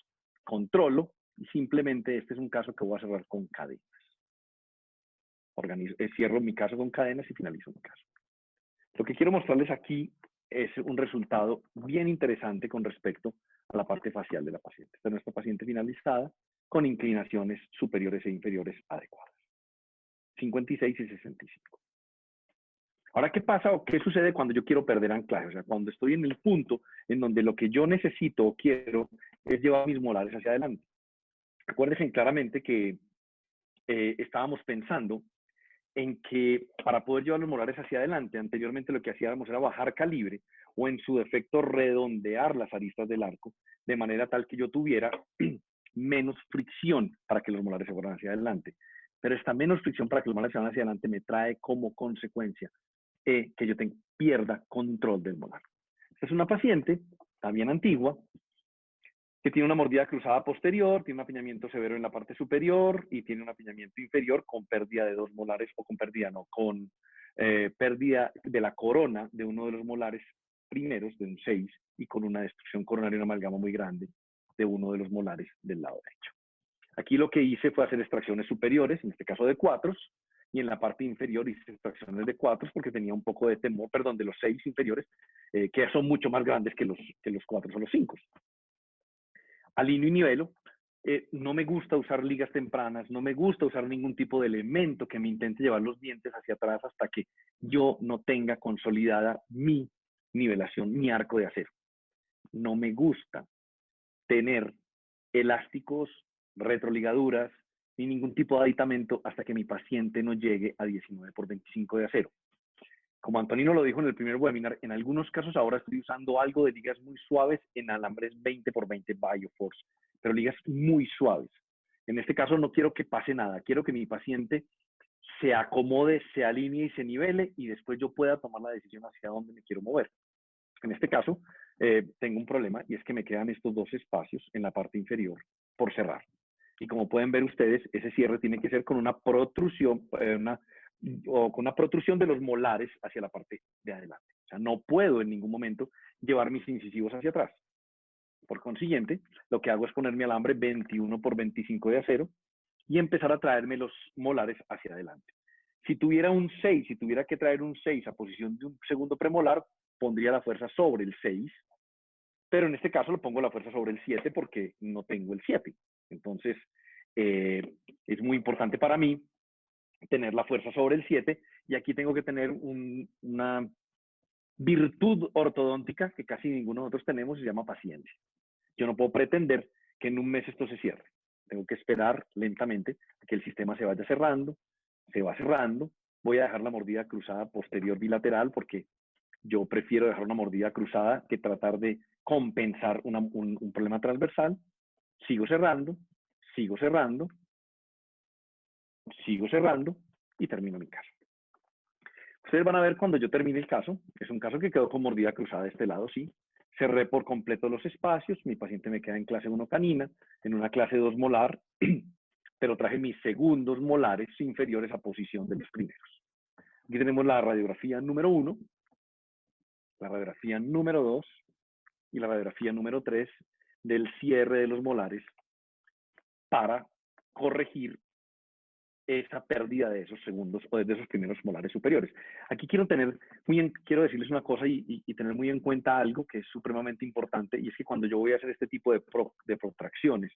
controlo y simplemente este es un caso que voy a cerrar con cadenas. Cierro mi caso con cadenas y finalizo mi caso. Lo que quiero mostrarles aquí es un resultado bien interesante con respecto a la parte facial de la paciente. Esta es nuestra paciente finalizada con inclinaciones superiores e inferiores adecuadas. 56 y 65. Ahora, ¿qué pasa o qué sucede cuando yo quiero perder anclaje? O sea, cuando estoy en el punto en donde lo que yo necesito o quiero es llevar mis molares hacia adelante. Acuérdense claramente que estábamos pensando en que para poder llevar los molares hacia adelante, anteriormente lo que hacíamos era bajar calibre o en su defecto redondear las aristas del arco de manera tal que yo tuviera menos fricción para que los molares se fueran hacia adelante. Pero esta menos fricción para que los molares se vayan hacia adelante me trae como consecuencia que yo pierda control del molar. Esta es una paciente también antigua que tiene una mordida cruzada posterior, tiene un apiñamiento severo en la parte superior y tiene un apiñamiento inferior con pérdida de 2 molares, o con pérdida, no, con pérdida de la corona de uno de los molares primeros, de un 6, y con una destrucción coronaria, una amalgama muy grande de uno de los molares del lado derecho. Aquí lo que hice fue hacer extracciones superiores, en este caso de 4, y en la parte inferior hice extracciones de 4 porque tenía un poco de temor, perdón, de los 6 inferiores, que son mucho más grandes que los 4 o los 5. Alineo y nivelo. No me gusta usar ligas tempranas, no me gusta usar ningún tipo de elemento que me intente llevar los dientes hacia atrás hasta que yo no tenga consolidada mi nivelación, mi arco de acero. No me gusta tener elásticos, retroligaduras, ni ningún tipo de aditamento hasta que mi paciente no llegue a 19/25 de acero. Como Antonino lo dijo en el primer webinar, en algunos casos ahora estoy usando algo de ligas muy suaves en alambres 20x20 Bioforce, pero ligas muy suaves. En este caso no quiero que pase nada, quiero que mi paciente se acomode, se alinee y se nivele y después yo pueda tomar la decisión hacia dónde me quiero mover. En este caso, tengo un problema y es que me quedan estos 2 espacios en la parte inferior por cerrar. Y como pueden ver ustedes, ese cierre tiene que ser con una protrusión, con una protrusión de los molares hacia la parte de adelante. O sea, no puedo en ningún momento llevar mis incisivos hacia atrás. Por consiguiente, lo que hago es poner mi alambre 21x25 de acero y empezar a traerme los molares hacia adelante. Si tuviera un 6, si tuviera que traer un 6 a posición de un segundo premolar, pondría la fuerza sobre el 6, pero en este caso lo pongo la fuerza sobre el 7 porque no tengo el 7. Entonces, es muy importante para mí tener la fuerza sobre el 7 y aquí tengo que tener una virtud ortodóntica que casi ninguno de nosotros tenemos y se llama paciencia. Yo no puedo pretender que en un mes esto se cierre. Tengo que esperar lentamente a que el sistema se vaya cerrando, se va cerrando. Voy a dejar la mordida cruzada posterior bilateral porque yo prefiero dejar una mordida cruzada que tratar de compensar un problema transversal. Sigo cerrando, sigo cerrando, sigo cerrando y termino mi caso. Ustedes van a ver cuando yo termine el caso, es un caso que quedó con mordida cruzada de este lado, sí. Cerré por completo los espacios, mi paciente me queda en clase 1 canina, en una clase 2 molar, pero traje mis segundos molares inferiores a posición de los primeros. Aquí tenemos la radiografía número 1, la radiografía número 2 y la radiografía número 3 del cierre de los molares para corregir esa pérdida de esos segundos o de esos primeros molares superiores. Aquí quiero decirles una cosa y tener muy en cuenta algo que es supremamente importante, y es que cuando yo voy a hacer este tipo de protracciones,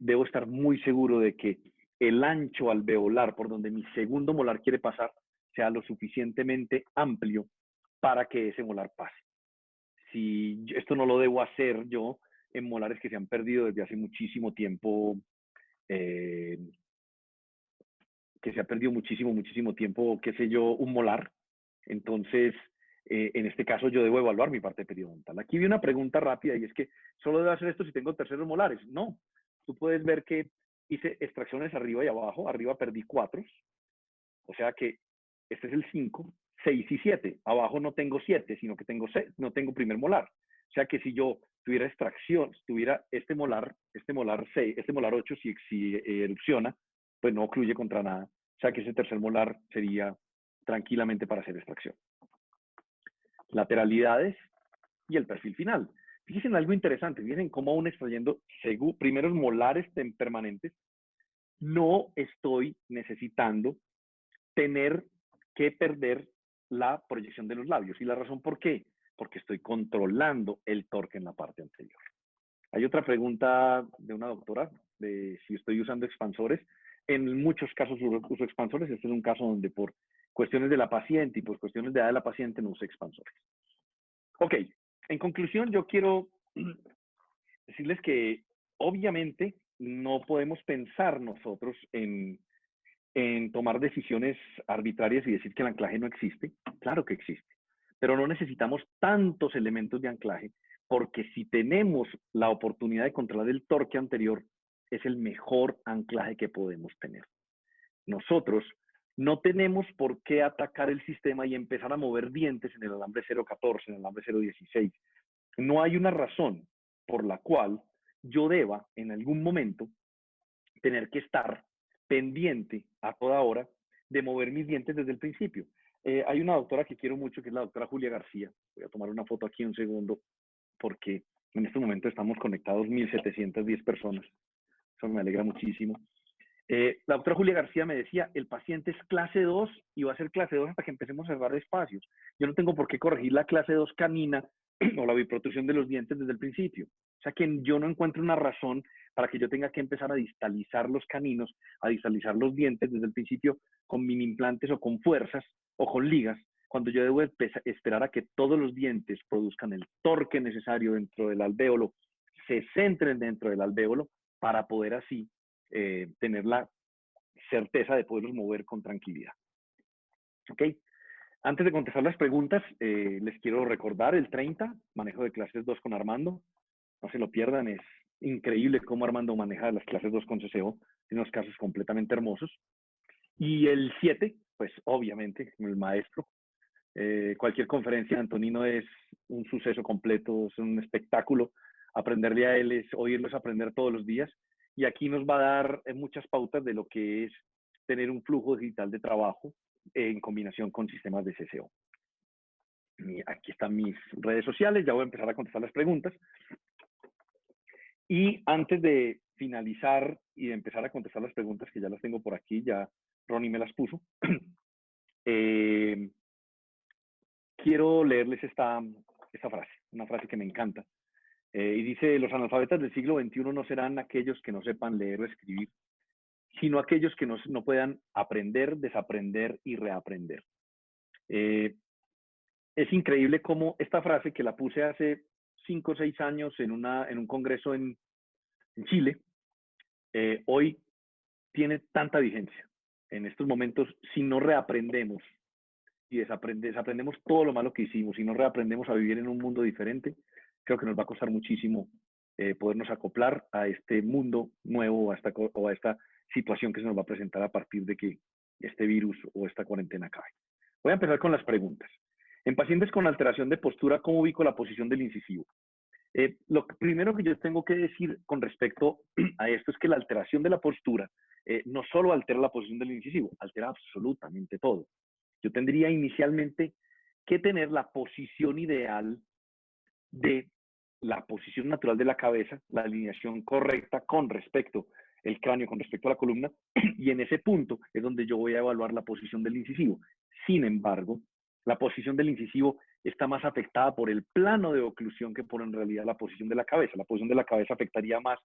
debo estar muy seguro de que el ancho alveolar por donde mi segundo molar quiere pasar sea lo suficientemente amplio para que ese molar pase. Si esto no lo debo hacer yo en molares que se han perdido desde hace muchísimo tiempo, que se ha perdido muchísimo tiempo, qué sé yo, un molar. Entonces, en este caso yo debo evaluar mi parte periodontal. Aquí vi una pregunta rápida y es que solo debo hacer esto si tengo terceros molares. No, tú puedes ver que hice extracciones arriba y abajo. Arriba perdí 4, o sea que este es el 5, 6 y 7. Abajo no tengo 7, sino que tengo 6, no tengo primer molar. O sea que si yo tuviera extracción, tuviera este molar 6, este molar 8, si erupciona, pues no ocluye contra nada. O sea que ese tercer molar sería tranquilamente para hacer extracción. Lateralidades y el perfil final. Fíjense en algo interesante, fíjense cómo aún extrayendo primeros molares permanentes, no estoy necesitando tener que perder la proyección de los labios. ¿Y la razón por qué? Porque estoy controlando el torque en la parte anterior. Hay otra pregunta de una doctora de si estoy usando expansores. En muchos casos uso expansores. Este es un caso donde por cuestiones de la paciente y por cuestiones de edad de la paciente no uso expansores. Ok, en conclusión yo quiero decirles que obviamente no podemos pensar nosotros en tomar decisiones arbitrarias y decir que el anclaje no existe. Claro que existe, pero no necesitamos tantos elementos de anclaje porque si tenemos la oportunidad de controlar el torque anterior, es el mejor anclaje que podemos tener. Nosotros no tenemos por qué atacar el sistema y empezar a mover dientes en el alambre 0.14, en el alambre 0.16. No hay una razón por la cual yo deba en algún momento tener que estar pendiente a toda hora de mover mis dientes desde el principio. Hay una doctora que quiero mucho, que es la doctora Julia García. Voy a tomar una foto aquí un segundo, porque en este momento estamos conectados 1.710 personas. Eso me alegra muchísimo. La doctora Julia García me decía, el paciente es clase 2 y va a ser clase 2 hasta que empecemos a cerrar espacios. Yo no tengo por qué corregir la clase 2 canina o la biprotrusión de los dientes desde el principio. O sea que yo no encuentro una razón para que yo tenga que empezar a distalizar los caninos, a distalizar los dientes desde el principio con mini implantes o con fuerzas o con ligas, cuando yo debo esperar a que todos los dientes produzcan el torque necesario dentro del alvéolo, se centren dentro del alvéolo para poder así tener la certeza de poderlos mover con tranquilidad. ¿Ok? Antes de contestar las preguntas, les quiero recordar el 30, manejo de clases 2 con Armando. No se lo pierdan, es increíble cómo Armando maneja las clases 2 con CCO. Tiene unos casos completamente hermosos. Y el 7, pues obviamente, el maestro. Cualquier conferencia de Antonino es un suceso completo, es un espectáculo. Aprenderle a él es oírlo, es aprender todos los días. Y aquí nos va a dar muchas pautas de lo que es tener un flujo digital de trabajo en combinación con sistemas de CCO. Y aquí están mis redes sociales, ya voy a empezar a contestar las preguntas. Y antes de finalizar y de empezar a contestar las preguntas, que ya las tengo por aquí, ya Ronnie me las puso. Quiero leerles esta frase, una frase que me encanta. Y dice, los analfabetas del siglo XXI no serán aquellos que no sepan leer o escribir, sino aquellos que no puedan aprender, desaprender y reaprender. Es increíble cómo esta frase, que la puse hace 5 o 6 años en un congreso en Chile, hoy tiene tanta vigencia. En estos momentos, si no reaprendemos y desaprendemos todo lo malo que hicimos, si no reaprendemos a vivir en un mundo diferente, creo que nos va a costar muchísimo podernos acoplar a este mundo nuevo o a esta situación que se nos va a presentar a partir de que este virus o esta cuarentena acabe. Voy a empezar con las preguntas. En pacientes con alteración de postura, ¿cómo ubico la posición del incisivo? Lo primero que yo tengo que decir con respecto a esto es que la alteración de la postura no solo altera la posición del incisivo, altera absolutamente todo. Yo tendría inicialmente que tener la posición ideal de la posición natural de la cabeza, la alineación correcta con respecto al cráneo, con respecto a la columna, y en ese punto es donde yo voy a evaluar la posición del incisivo. Sin embargo, la posición del incisivo está más afectada por el plano de oclusión que por en realidad la posición de la cabeza. La posición de la cabeza afectaría más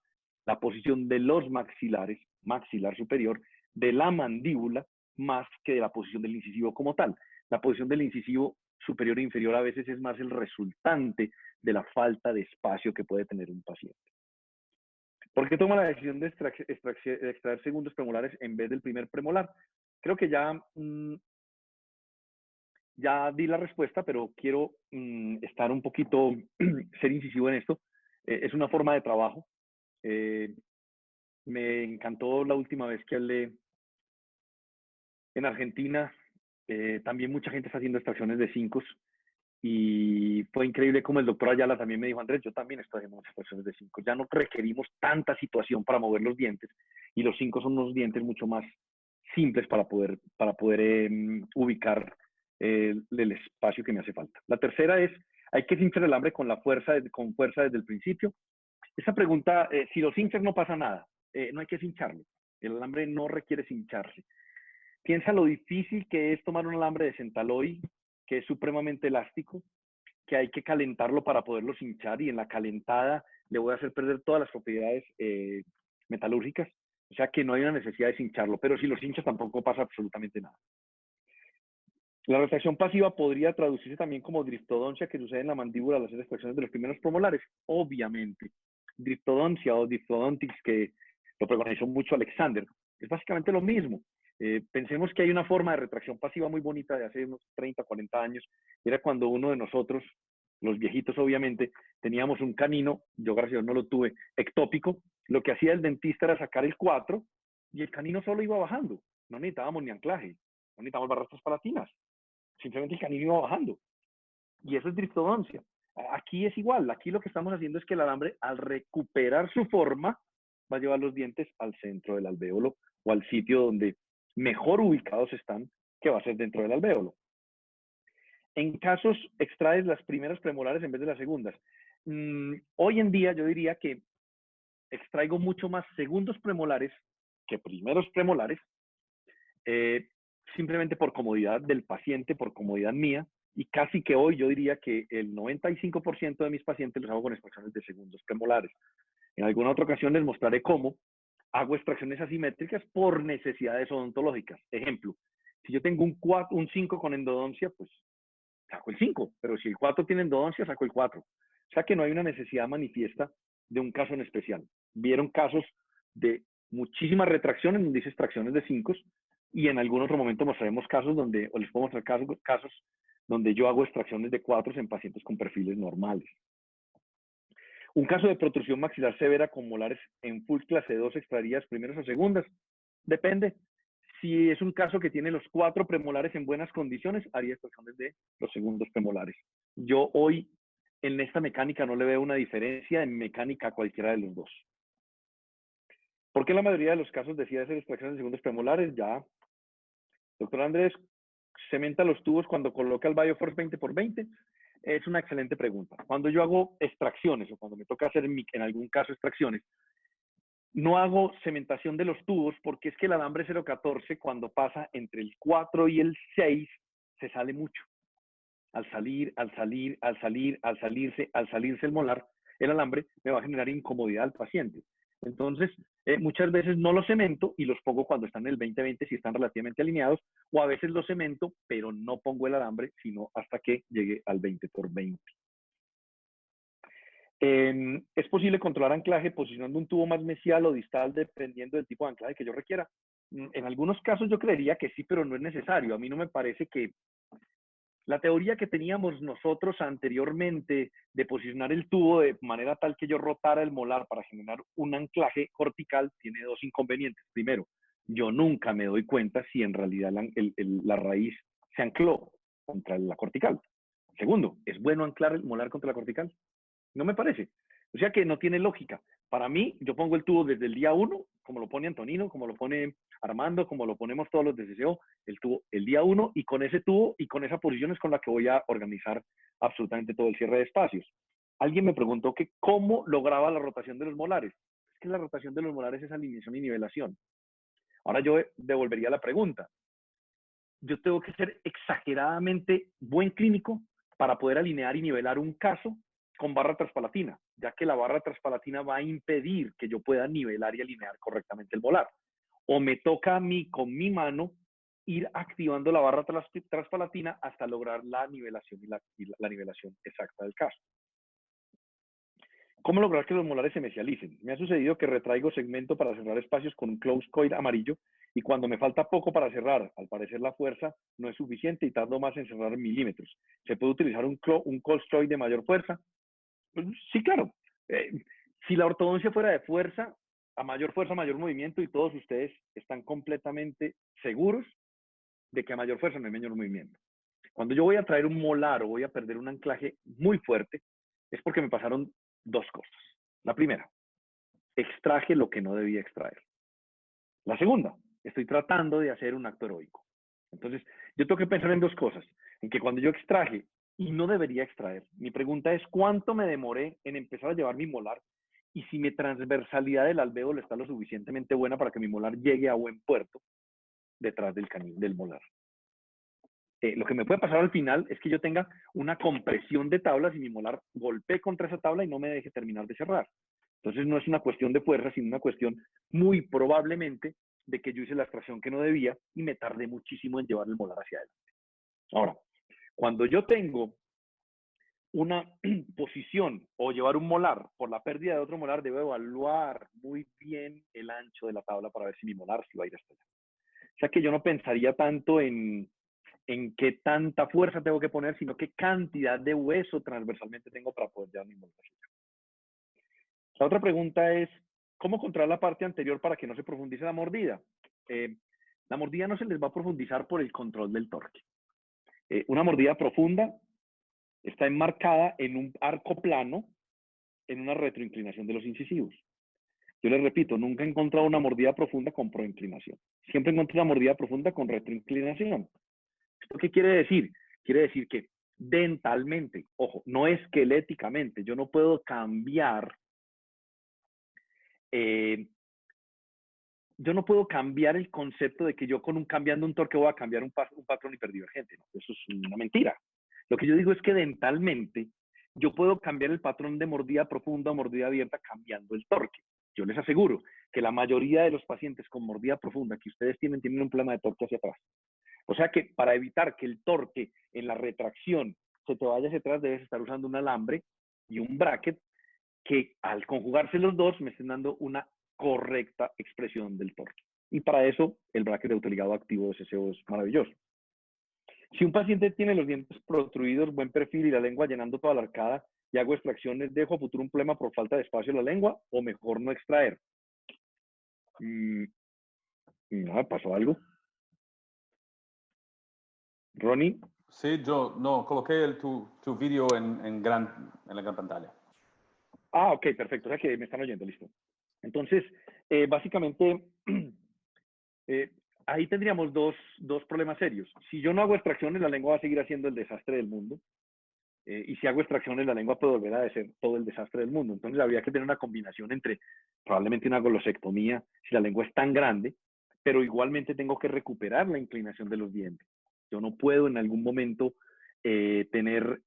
la posición de los maxilares, maxilar superior, de la mandíbula, más que de la posición del incisivo como tal. La posición del incisivo superior e inferior a veces es más el resultante de la falta de espacio que puede tener un paciente. ¿Por qué toma la decisión de extraer segundos premolares en vez del primer premolar? Creo que ya di la respuesta, pero quiero estar un poquito, ser incisivo en esto. Es una forma de trabajo. Me encantó la última vez que hablé en Argentina. También mucha gente está haciendo extracciones de 5 y fue increíble como el doctor Ayala también me dijo, Andrés, yo también estoy haciendo extracciones de 5. Ya no requerimos tanta situación para mover los dientes y los 5 son unos dientes mucho más simples para poder ubicar el espacio que me hace falta. La tercera es, ¿hay que cinchar el alambre con fuerza desde el principio? Esa pregunta, si lo cinchas no pasa nada, no hay que cincharlo. El alambre no requiere cincharse. Piensa lo difícil que es tomar un alambre de Centaloy, que es supremamente elástico, que hay que calentarlo para poderlo cinchar y en la calentada le voy a hacer perder todas las propiedades metalúrgicas. O sea que no hay una necesidad de cincharlo, pero si lo cinchas tampoco pasa absolutamente nada. La retracción pasiva podría traducirse también como driftodoncia, que sucede en la mandíbula al hacer extracciones de los primeros premolares. Obviamente, driftodoncia o diftodontics, que lo preconizó mucho Alexander, es básicamente lo mismo. Pensemos que hay una forma de retracción pasiva muy bonita de hace unos 30, 40 años. Era cuando uno de nosotros, los viejitos obviamente, teníamos un canino, yo gracias a Dios no lo tuve, ectópico. Lo que hacía el dentista era sacar el 4 y el canino solo iba bajando. No necesitábamos ni anclaje, no necesitábamos barras traspalatinas. Simplemente el canino iba bajando. Y eso es driftodoncia. Aquí es igual. Aquí lo que estamos haciendo es que el alambre, al recuperar su forma, va a llevar los dientes al centro del alvéolo o al sitio donde mejor ubicados están, que va a ser dentro del alvéolo. En casos extraes las primeras premolares en vez de las segundas. Hoy en día yo diría que extraigo mucho más segundos premolares que primeros premolares, simplemente por comodidad del paciente, por comodidad mía, y casi que hoy yo diría que el 95% de mis pacientes los hago con extracciones de segundos premolares. En alguna otra ocasión les mostraré cómo hago extracciones asimétricas por necesidades odontológicas. Ejemplo, si yo tengo un 5 con endodoncia, pues saco el 5, pero si el 4 tiene endodoncia, saco el 4. O sea que no hay una necesidad manifiesta de un caso en especial. Vieron casos de muchísimas retracciones donde hice extracciones de 5 y en algún otro momento mostraremos casos donde, o les puedo mostrar casos donde yo hago extracciones de 4 en pacientes con perfiles normales. Un caso de protrusión maxilar severa con molares en full clase 2, ¿extraerías primeras o segundas? Depende. Si es un caso que tiene los 4 premolares en buenas condiciones, haría extracciones de los segundos premolares. Yo hoy en esta mecánica no le veo una diferencia en mecánica a cualquiera de los dos. ¿Por qué la mayoría de los casos decide hacer extracciones de segundos premolares? Ya, doctor Andrés, ¿cementa los tubos cuando coloca el BioForce 20x20? Es una excelente pregunta. Cuando yo hago extracciones o cuando me toca hacer en algún caso extracciones, No hago cementación de los tubos porque es que el alambre 014 cuando pasa entre el 4 y el 6 se sale mucho. Al salirse el molar, el alambre me va a generar incomodidad al paciente. Entonces, muchas veces no los cemento y los pongo cuando están en el 20-20 si están relativamente alineados, o a veces los cemento, pero no pongo el alambre, sino hasta que llegue al 20x20. ¿Es posible controlar anclaje posicionando un tubo más mesial o distal dependiendo del tipo de anclaje que yo requiera? En algunos casos yo creería que sí, pero no es necesario. A mí no me parece que la teoría que teníamos nosotros anteriormente de posicionar el tubo de manera tal que yo rotara el molar para generar un anclaje cortical tiene dos inconvenientes. Primero, yo nunca me doy cuenta si en realidad la raíz se ancló contra la cortical. Segundo, ¿es bueno anclar el molar contra la cortical? No me parece. O sea que no tiene lógica. Para mí, yo pongo el tubo desde el día 1, como lo pone Antonino, como lo pone Armando, como lo ponemos todos los de CCO, el tubo el día 1, y con ese tubo y con esa posición es con la que voy a organizar absolutamente todo el cierre de espacios. Alguien me preguntó que cómo lograba la rotación de los molares. Es que la rotación de los molares es alineación y nivelación. Ahora yo devolvería la pregunta. Yo tengo que ser exageradamente buen clínico para poder alinear y nivelar un caso con barra transpalatina, ya que la barra transpalatina va a impedir que yo pueda nivelar y alinear correctamente el molar. O me toca a mí con mi mano ir activando la barra transpalatina hasta lograr la nivelación y la nivelación exacta del caso. ¿Cómo lograr que los molares se mesialicen? Me ha sucedido que retraigo segmento para cerrar espacios con un close coil amarillo y cuando me falta poco para cerrar, al parecer la fuerza no es suficiente y tardo más en cerrar milímetros. ¿Se puede utilizar un close coil de mayor fuerza? Pues, sí, claro. Si la ortodoncia fuera de fuerza, mayor movimiento y todos ustedes están completamente seguros de que a mayor fuerza no hay mayor movimiento. Cuando yo voy a traer un molar o voy a perder un anclaje muy fuerte, es porque me pasaron dos cosas. La primera, extraje lo que no debía extraer. La segunda, estoy tratando de hacer un acto heroico. Entonces, yo tengo que pensar en dos cosas. En que cuando yo extraje y no debería extraer, mi pregunta es cuánto me demoré en empezar a llevar mi molar y si mi transversalidad del alvéolo está lo suficientemente buena para que mi molar llegue a buen puerto detrás del molar. Lo que me puede pasar al final es que yo tenga una compresión de tablas y mi molar golpee contra esa tabla y no me deje terminar de cerrar. Entonces no es una cuestión de fuerza, sino una cuestión muy probablemente de que yo hice la extracción que no debía y me tardé muchísimo en llevar el molar hacia adelante. Ahora, cuando yo tengo una posición o llevar un molar por la pérdida de otro molar, debo evaluar muy bien el ancho de la tabla para ver si mi molar sí va a ir hasta allá. O sea que yo no pensaría tanto en qué tanta fuerza tengo que poner, sino qué cantidad de hueso transversalmente tengo para poder llevar mi molar hacia allá. La otra pregunta es, ¿cómo controlar la parte anterior para que no se profundice la mordida? La mordida no se les va a profundizar por el control del torque. Una mordida profunda está enmarcada en un arco plano, en una retroinclinación de los incisivos. Yo les repito, nunca he encontrado una mordida profunda con proinclinación. Siempre encontré una mordida profunda con retroinclinación. ¿Esto qué quiere decir? Quiere decir que dentalmente, ojo, no esqueléticamente, yo no puedo cambiar yo no puedo cambiar el concepto de que yo cambiando un torque voy a cambiar un patrón hiperdivergente. ¿No? Eso es una mentira. Lo que yo digo es que dentalmente yo puedo cambiar el patrón de mordida profunda o mordida abierta cambiando el torque. Yo les aseguro que la mayoría de los pacientes con mordida profunda que ustedes tienen un problema de torque hacia atrás. O sea que para evitar que el torque en la retracción se te vaya hacia atrás, debes estar usando un alambre y un bracket que al conjugarse los dos me estén dando una correcta expresión del torque. Y para eso el bracket de autoligado activo de CCO es maravilloso. Si un paciente tiene los dientes protruidos, buen perfil y la lengua llenando toda la arcada y hago extracciones, ¿dejo a futuro un problema por falta de espacio en la lengua o mejor no extraer? Nada, ¿pasó algo? Ronnie. Sí, yo no, coloqué tu video en la gran pantalla. Ah, ok, perfecto. O sea que me están oyendo, listo. Entonces, básicamente, ahí tendríamos dos problemas serios. Si yo no hago extracciones, la lengua va a seguir haciendo el desastre del mundo. Y si hago extracciones, la lengua puede volver a ser todo el desastre del mundo. Entonces habría que tener una combinación entre probablemente una golosectomía, si la lengua es tan grande, pero igualmente tengo que recuperar la inclinación de los dientes. Yo no puedo en algún momento tener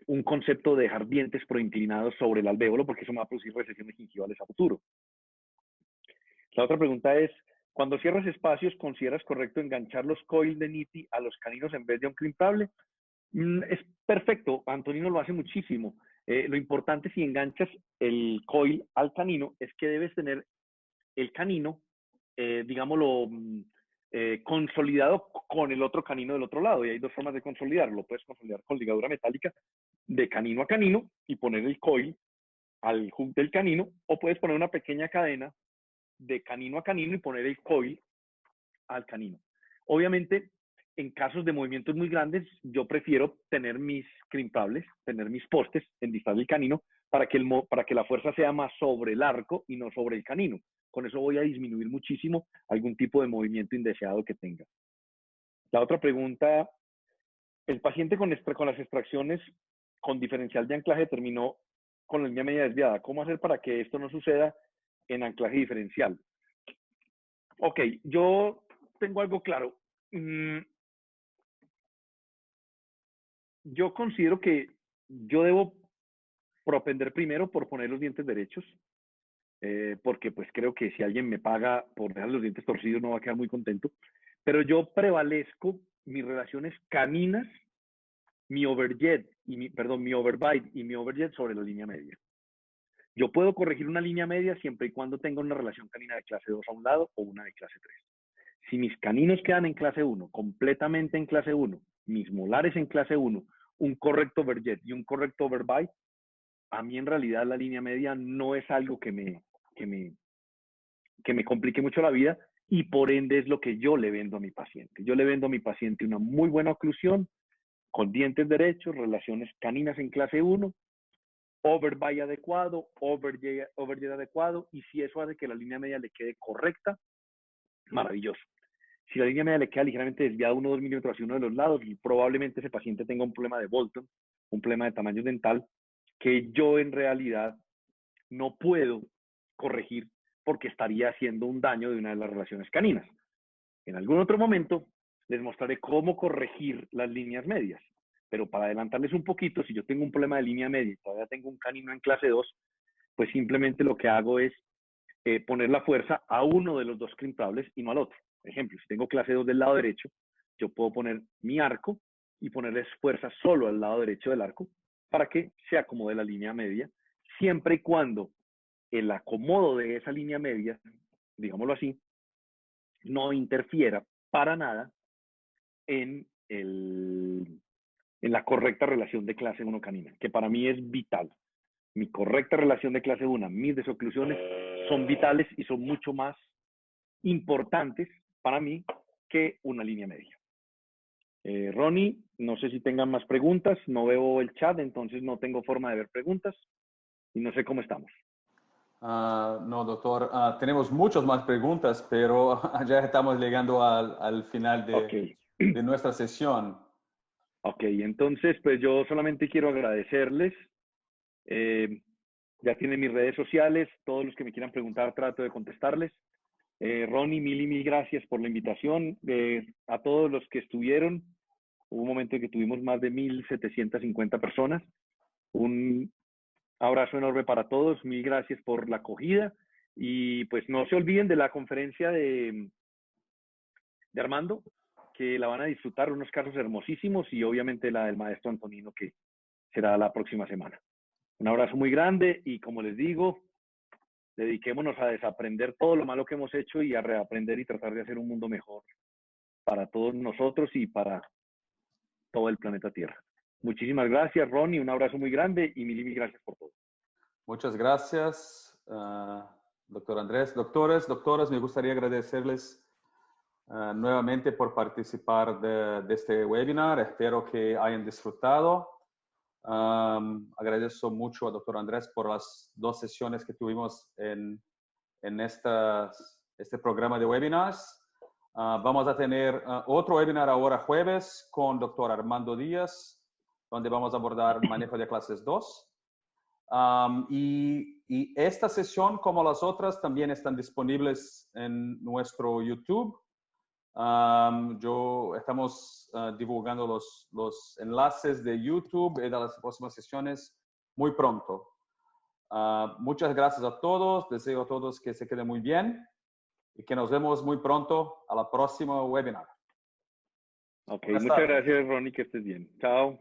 un concepto de dejar dientes proinclinados sobre el alvéolo, porque eso me va a producir recesiones gingivales a futuro. La otra pregunta es, cuando cierras espacios, ¿consideras correcto enganchar los coils de Niti a los caninos en vez de un crimplable? Es perfecto, Antonino lo hace muchísimo. Lo importante si enganchas el coil al canino es que debes tener el canino, digámoslo, consolidado con el otro canino del otro lado. Y hay dos formas de consolidarlo. Lo puedes consolidar con ligadura metálica de canino a canino y poner el coil al hook del canino, o puedes poner una pequeña cadena de canino a canino y poner el coil al canino. Obviamente, en casos de movimientos muy grandes, yo prefiero tener mis crimpables, tener mis postes en distal del canino para que la fuerza sea más sobre el arco y no sobre el canino. Con eso voy a disminuir muchísimo algún tipo de movimiento indeseado que tenga. La otra pregunta, el paciente con las extracciones con diferencial de anclaje terminó con la línea media desviada. ¿Cómo hacer para que esto no suceda en anclaje diferencial? Ok, yo tengo algo claro. Yo considero que yo debo propender primero por poner los dientes derechos, porque pues creo que si alguien me paga por dejar los dientes torcidos no va a quedar muy contento, pero yo prevalezco mis relaciones caninas, mi overjet mi overbite y mi overjet sobre la línea media. Yo puedo corregir una línea media siempre y cuando tenga una relación canina de clase 2 a un lado o una de clase 3. Si mis caninos quedan en clase 1, completamente en clase 1, mis molares en clase 1, un correcto overjet y un correcto overbite, a mí en realidad la línea media no es algo que me complique mucho la vida, y por ende es lo que yo le vendo a mi paciente. Yo le vendo a mi paciente una muy buena oclusión, con dientes derechos, relaciones caninas en clase 1, overbite adecuado, overjet adecuado, y si eso hace que la línea media le quede correcta, maravilloso. Si la línea media le queda ligeramente desviada 1 o 2 milímetros hacia uno de los lados, y probablemente ese paciente tenga un problema de Bolton, un problema de tamaño dental, que yo en realidad no puedo corregir porque estaría haciendo un daño de una de las relaciones caninas. En algún otro momento les mostraré cómo corregir las líneas medias, pero para adelantarles un poquito, si yo tengo un problema de línea media y todavía tengo un canino en clase 2, pues simplemente lo que hago es poner la fuerza a uno de los dos crimpables y no al otro. Por ejemplo, si tengo clase 2 del lado derecho, yo puedo poner mi arco y ponerles fuerza solo al lado derecho del arco para que se acomode la línea media, siempre y cuando el acomodo de esa línea media, digámoslo así, no interfiera para nada en la correcta relación de clase 1 canina, que para mí es vital. Mi correcta relación de clase 1, mis desoclusiones son vitales y son mucho más importantes para mí que una línea media. Ronnie, no sé si tengan más preguntas, no veo el chat, entonces no tengo forma de ver preguntas y no sé cómo estamos. No, doctor, tenemos muchas más preguntas, pero ya estamos llegando al final de nuestra sesión. Ok, entonces pues yo solamente quiero agradecerles. Ya tienen mis redes sociales, todos los que me quieran preguntar trato de contestarles. Ronnie, mil gracias por la invitación. A todos los que estuvieron, hubo un momento en que tuvimos más de 1,750 personas. Un abrazo enorme para todos, mil gracias por la acogida y pues no se olviden de la conferencia de Armando, que la van a disfrutar, unos casos hermosísimos, y obviamente la del maestro Antonino, que será la próxima semana. Un abrazo muy grande y como les digo, dediquémonos a desaprender todo lo malo que hemos hecho y a reaprender y tratar de hacer un mundo mejor para todos nosotros y para todo el planeta Tierra. Muchísimas gracias, Ronnie, un abrazo muy grande y mil gracias por todo. Muchas gracias, doctor Andrés. Doctoras, me gustaría agradecerles nuevamente por participar de este webinar. Espero que hayan disfrutado. Agradezco mucho a doctor Andrés por las 2 sesiones que tuvimos en este programa de webinars. Vamos a tener otro webinar ahora jueves con Dr. Armando Díaz, donde vamos a abordar manejo de clases 2. Y esta sesión, como las otras, también están disponibles en nuestro YouTube. Estamos divulgando los enlaces de YouTube y de las próximas sesiones muy pronto. Muchas gracias a todos. Deseo a todos que se queden muy bien y que nos vemos muy pronto a la próxima webinar. Ok, muchas gracias, Ronnie, que estés bien. Chao.